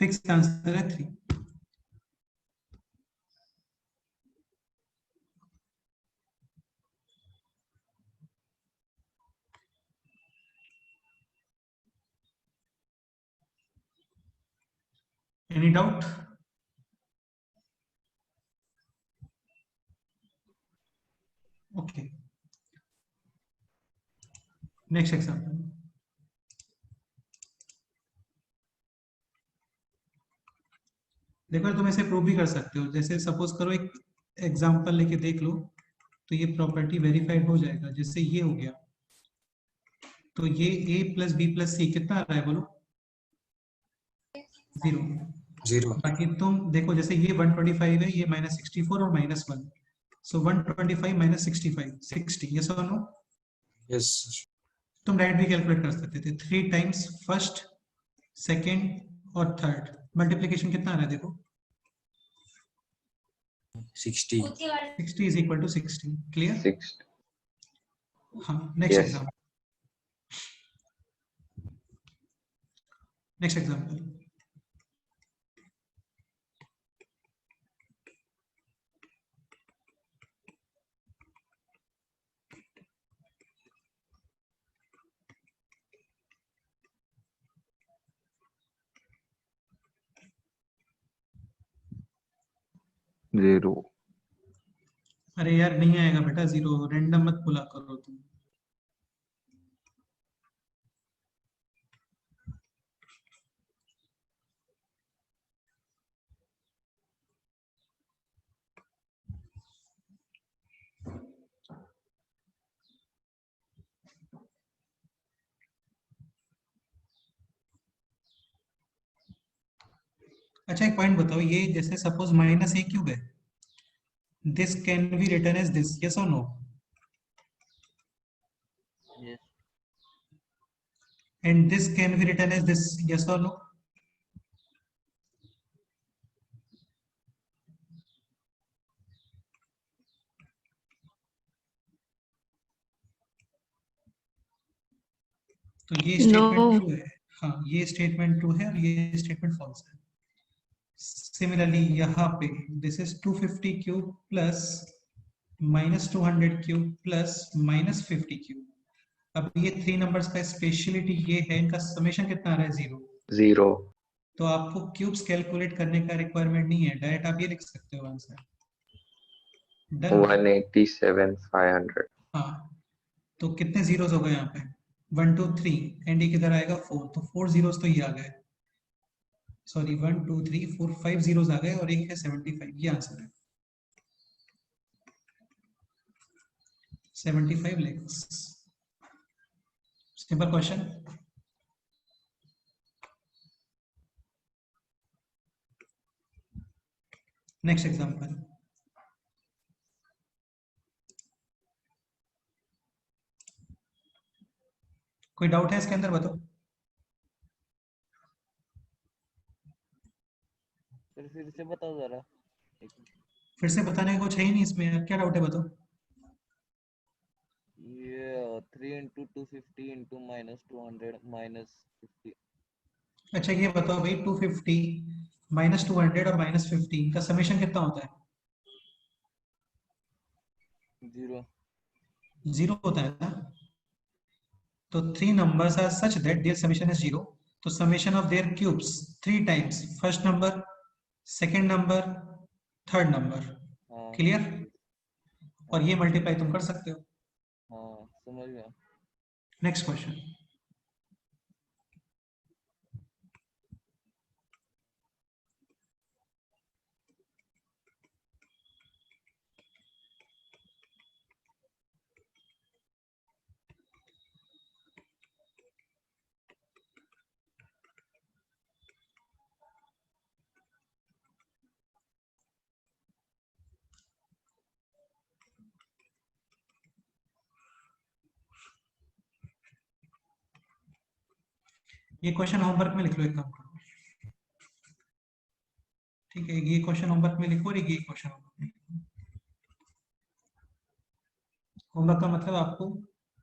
फिक्स आंसर है 3. Any doubt? Okay. Next example. देखो तुम ऐसे प्रूव भी कर सकते हो. जैसे सपोज करो एक एग्जांपल लेके देख लो तो ये प्रॉपर्टी वेरीफाइड हो जाएगा. जैसे ये हो गया तो ये a प्लस बी प्लस सी कितना आ रहा है बोलो? 0. बाकी तुम देखो जैसे ये 125 है, ये -64 और -1, सो 125 माइनस 65 60. यस और नो? यस. तुम डायरेक्ट भी कैलकुलेट कर सकते थे. 3 टाइम्स फर्स्ट, सेकंड और थर्ड, मल्टीप्लिकेशन कितना आ रहा है देखो? 60. 60 इज इक्वल टू 60. क्लियर? 6. हाँ. Next Yes. Example. Next example. Zero. अरे यार नहीं आएगा बेटा 0, रैंडम मत पुला करो तुम. अच्छा एक पॉइंट बताओ, ये जैसे सपोज माइनस ए क्यूब है, this can be written as this, yes और no? Yes. And this can be written as this, yes और नो? तो ये स्टेटमेंट No. ट्रू है, हाँ ये स्टेटमेंट ट्रू है और ये स्टेटमेंट फॉल्स है। सिमिलरली यहाँ पे this is 250 cube plus minus 200 cube plus minus 50 cube. अब ये 3 नंबर्स का स्पेशलिटी ये है, इनका समेशन कितना आ रहा है? 0। 0. तो आपको क्यूब्स कैलकुलेट करने का रिक्वायरमेंट नहीं है, डायरेक्ट आप ये लिख सकते हो आंसर। डन। 187,500. हाँ तो कितने जीरोस हो गए यहाँ पे? 1 2 3 एंड ये किधर आएगा? 4, तो 4 जीरोस तो ये आ गए, सॉरी 1 2 3 4 5 जीरोस आ गए और एक है 75, ये आंसर है 75 lakhs। Simple question. Next example. कोई डाउट है इसके अंदर? बताओ। फिर से बताओ जरा। फिर से बताने का कुछ है ही नहीं इसमें यार, क्या डाउट है बताओ। ये 3 into 250 into minus 200 minus 50। अच्छा ये बताओ भाई, 250 माइनस 200 और माइनस 50 का समेशन कितना होता है? 0। 0 होता है ना। तो 3 numbers are such that their summation is 0, तो summation of their cubes 3 times, first number, second number, third number। हाँ क्लियर? और ये मल्टीप्लाई तुम कर सकते हो। हाँ समझ गया। Next question. ये क्वेश्चन होमवर्क में लिख लो, एक काम करो, ठीक है? ये क्वेश्चन होमवर्क में लिखो और ये क्वेश्चन होमवर्क में लिखो। होमवर्क का मतलब आपको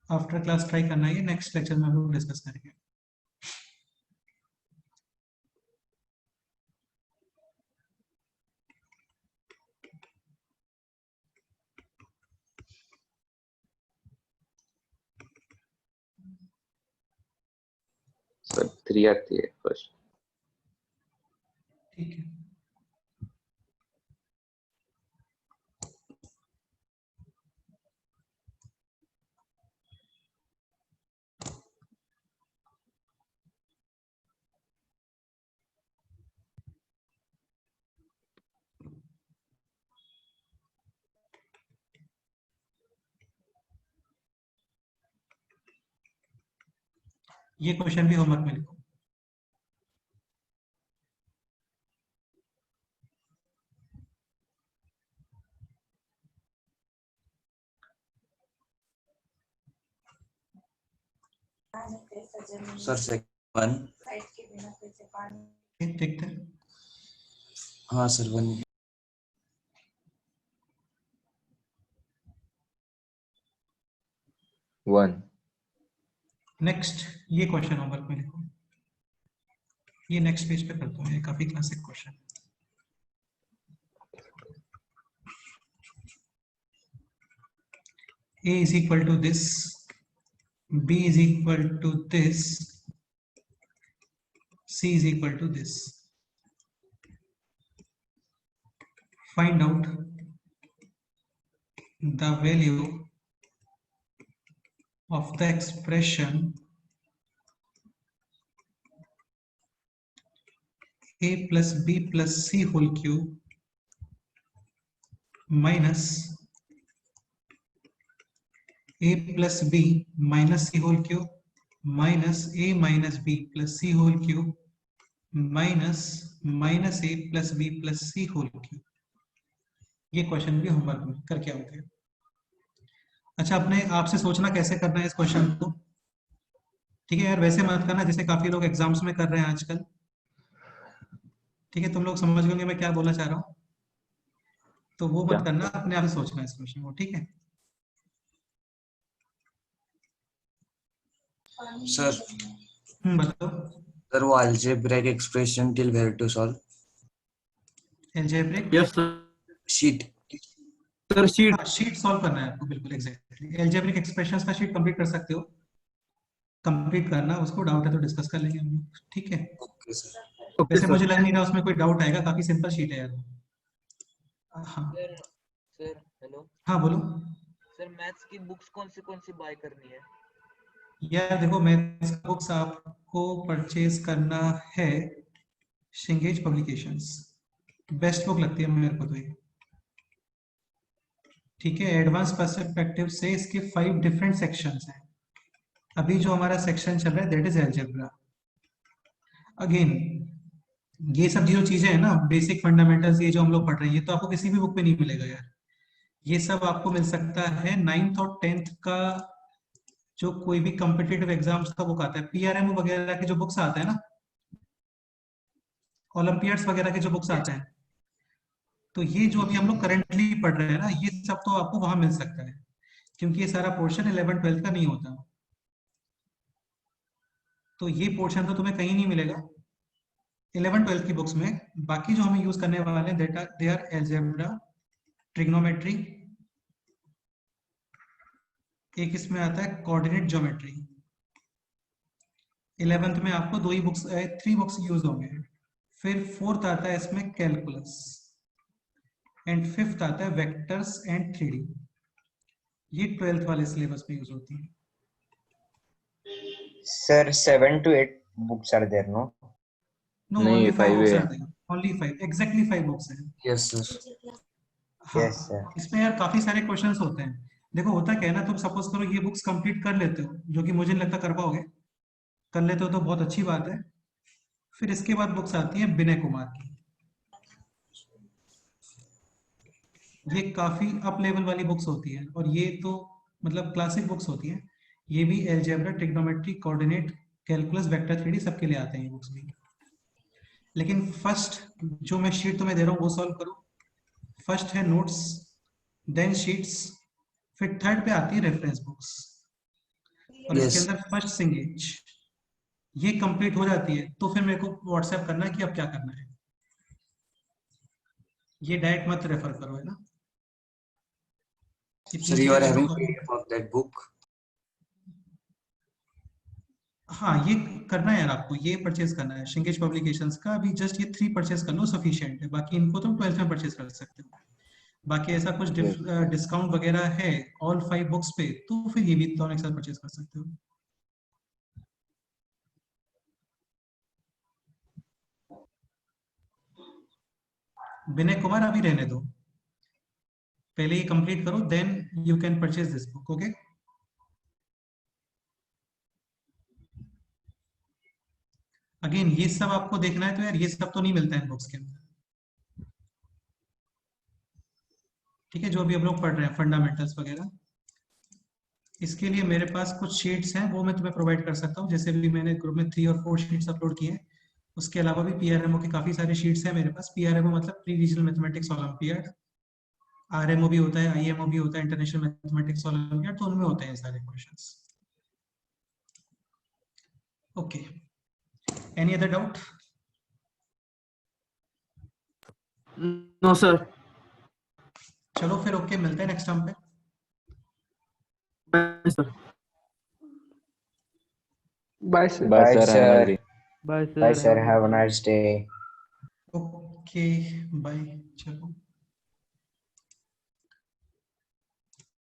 आफ्टर क्लास ट्राई करना है, नेक्स्ट लेक्चर में हम लोग डिस्कस करेंगे। So 3 आती है फर्स्ट। ठीक है। ये क्वेश्चन भी होमवर्क में लिखो। Sir second 1। देखते हैं। हाँ सर 1। 1. नेक्स्ट ये क्वेश्चन होमवर्क में लिखो। ये नेक्स्ट पेज पे करता हूँ, ये काफी classic question. A is equal to this, B is equal to this, C is equal to this. Find out the value of the expression A plus B plus C whole cube minus A plus B minus C whole cube minus A minus B plus C whole cube minus a plus B plus c whole cube. ये question भी homework में करके आओगे। अच्छा, अपने आपसे सोचना कैसे करना है इस क्वेश्चन को, ठीक है यार? वैसे मत करना जैसे काफी लोग एग्जाम्स में कर रहे हैं आजकल, ठीक है? तुम लोग समझ गए मैं क्या बोलना चाह रहा हूँ, तो वो मत करना, अपने आप से सोचना इस क्वेश्चन को, ठीक है? सर बताओ। सर वो algebraic expression till where to solve? Algebraic Yes, sir. Sheet. Sir, sheet. हाँ, शीट सॉल्व करना है आपको, बिल्कुल एग्जैक्टली। एल्जेब्रिक एक्सप्रेशंस का शीट कंप्लीट कर सकते हो, कंप्लीट करना उसको, डाउट है तो डिस्कस कर लेंगे हम लोग, ठीक है? Okay, sir. Okay, वैसे sir. मुझे लग नहीं रहा उसमें कोई डाउट आएगा, काफी सिंपल शीट है यार। हाँ सर हेलो हाँ बोलो। सर, मैथ्स की बुक्स कौन सी बाय करनी है? यार देखो, मैथ्स बुक्स आपको परचेज करना है शिंगेज पब्लिकेशंस, बेस्ट बुक लगती है मेरे को तो ये, ठीक है? एडवांस पर्सपेक्टिव से इसके 5 डिफरेंट सेक्शंस हैं। अभी जो हमारा सेक्शन चल रहा है दैट इज अलजेब्रा। अगेन ये सब जो चीजें हैं ना, बेसिक फंडामेंटल्स, ये जो हम लोग पढ़ रहे हैं, ये तो आपको किसी भी बुक में नहीं मिलेगा यार। ये सब आपको मिल सकता है 9th और 10th का जो कोई भी कॉम्पिटिटिव एग्जाम्स का बुक आता है, पीआरएम वगैरह के जो बुक्स आते हैं ना, ओलंपियाड्स वगैरह के जो बुक्स आते हैं, तो ये जो अभी हम लोग करंटली पढ़ रहे हैं ना, ये सब तो आपको वहां मिल सकता है, क्योंकि ये सारा पोर्शन 11th-12th का नहीं होता, तो ये पोर्शन तो तुम्हें कहीं नहीं मिलेगा 11th-12th की बुक्स में। बाकी जो हमें यूज करने वाले हैं दे आर अलजेब्रा, ट्रिग्नोमेट्री, एक इसमें आता है कोऑर्डिनेट ज्योमेट्री। 11th में आपको 2 ही बुक्स 3 बुक्स यूज होंगे। फिर 4th आता है इसमें कैलकुलस, एंड 5th आता है वेक्टर्स एंड 3D। ये 12th वाले सिलेबस में यूज होती है। Sir, 7 to 8 books are there, no? No, नहीं, ओनली 5 5 बुक्स है। Are there, only 5, exactly 5 books हैं। Yes, sir. हाँ, Yes, sir. इसमें यार काफी सारे क्वेश्चंस होते हैं। देखो होता क्या है ना, तुम सपोज करो ये बुक्स कंप्लीट कर लेते हो, जो कि मुझे नहीं लगता कर पाओगे, कर लेते हो तो बहुत अच्छी बात है। फिर इसके बाद बुक्स आती है विनय कुमार की, ये काफी अप लेवल वाली बुक्स होती है, और ये तो मतलब क्लासिक बुक्स होती हैं। ये भी algebra, trigonometry, coordinate, calculus, vector 3D सबके लिए आते हैं ये बुक्स भी। लेकिन फर्स्ट जो मैं शीट तुम्हें दे रहा हूँ वो सॉल्व करो। फर्स्ट है नोट्स, देन शीट्स, फिर थर्ड पे आती है रेफरेंस बुक्स, और Yes. इसके अंदर फर्स्ट सिंगेज। ये कंप्लीट हो जाती है तो फिर मेरे को व्हाट्सएप करना है कि अब क्या करना है। ये डायरेक्ट मत रेफर करो, है ना? Sir, you are having PDF of that book? हाँ, ये करना है यार आपको, ये परचेज करना है शिंगेज पब्लिकेशंस का। अभी जस्ट ये 3 परचेज कर लो, सफिशिएंट है। बाकी इनको तुम 12th में परचेज कर सकते हो। बाकी ऐसा कुछ डिस्काउंट वगैरह है ऑल 5 बुक्स पे, तो फिर ये भी दोनों एक साथ परचेज कर सकते हो। विनय कुमार अभी रहने दो, पहले ये कंप्लीट करो, then you can purchase this book, okay? Again ये सब आपको देखना है तो यार ये सब तो नहीं मिलता है इन बुक्स के अंदर, ठीक है? जो अभी हम लोग पढ़ रहे हैं फंडामेंटल्स वगैरह, इसके लिए मेरे पास कुछ शीट्स हैं, वो मैं तुम्हें प्रोवाइड कर सकता हूँ। जैसे भी मैंने ग्रुप में 3 और 4 शीट्स अपलोड किए हैं, उसके अलावा भी पीआरएमओ की काफी सारे शीट्स हैं मेरे पास। पीआरएमओ मतलब pre regional mathematics olympiad, RMO भी होता है, आईएमओ भी होता है, इंटरनेशनल मैथमेटिक्स ओलंपियाड, तो उनमें होते हैं सारे questions. Okay, any other doubt? No, sir. चलो फिर ओके, मिलते हैं नेक्स्ट टाइम पे। Bye, sir. Bye, sir. Bye, sir. sir. Bye, sir. Bye, sir. Have a nice day. Okay bye, चलो।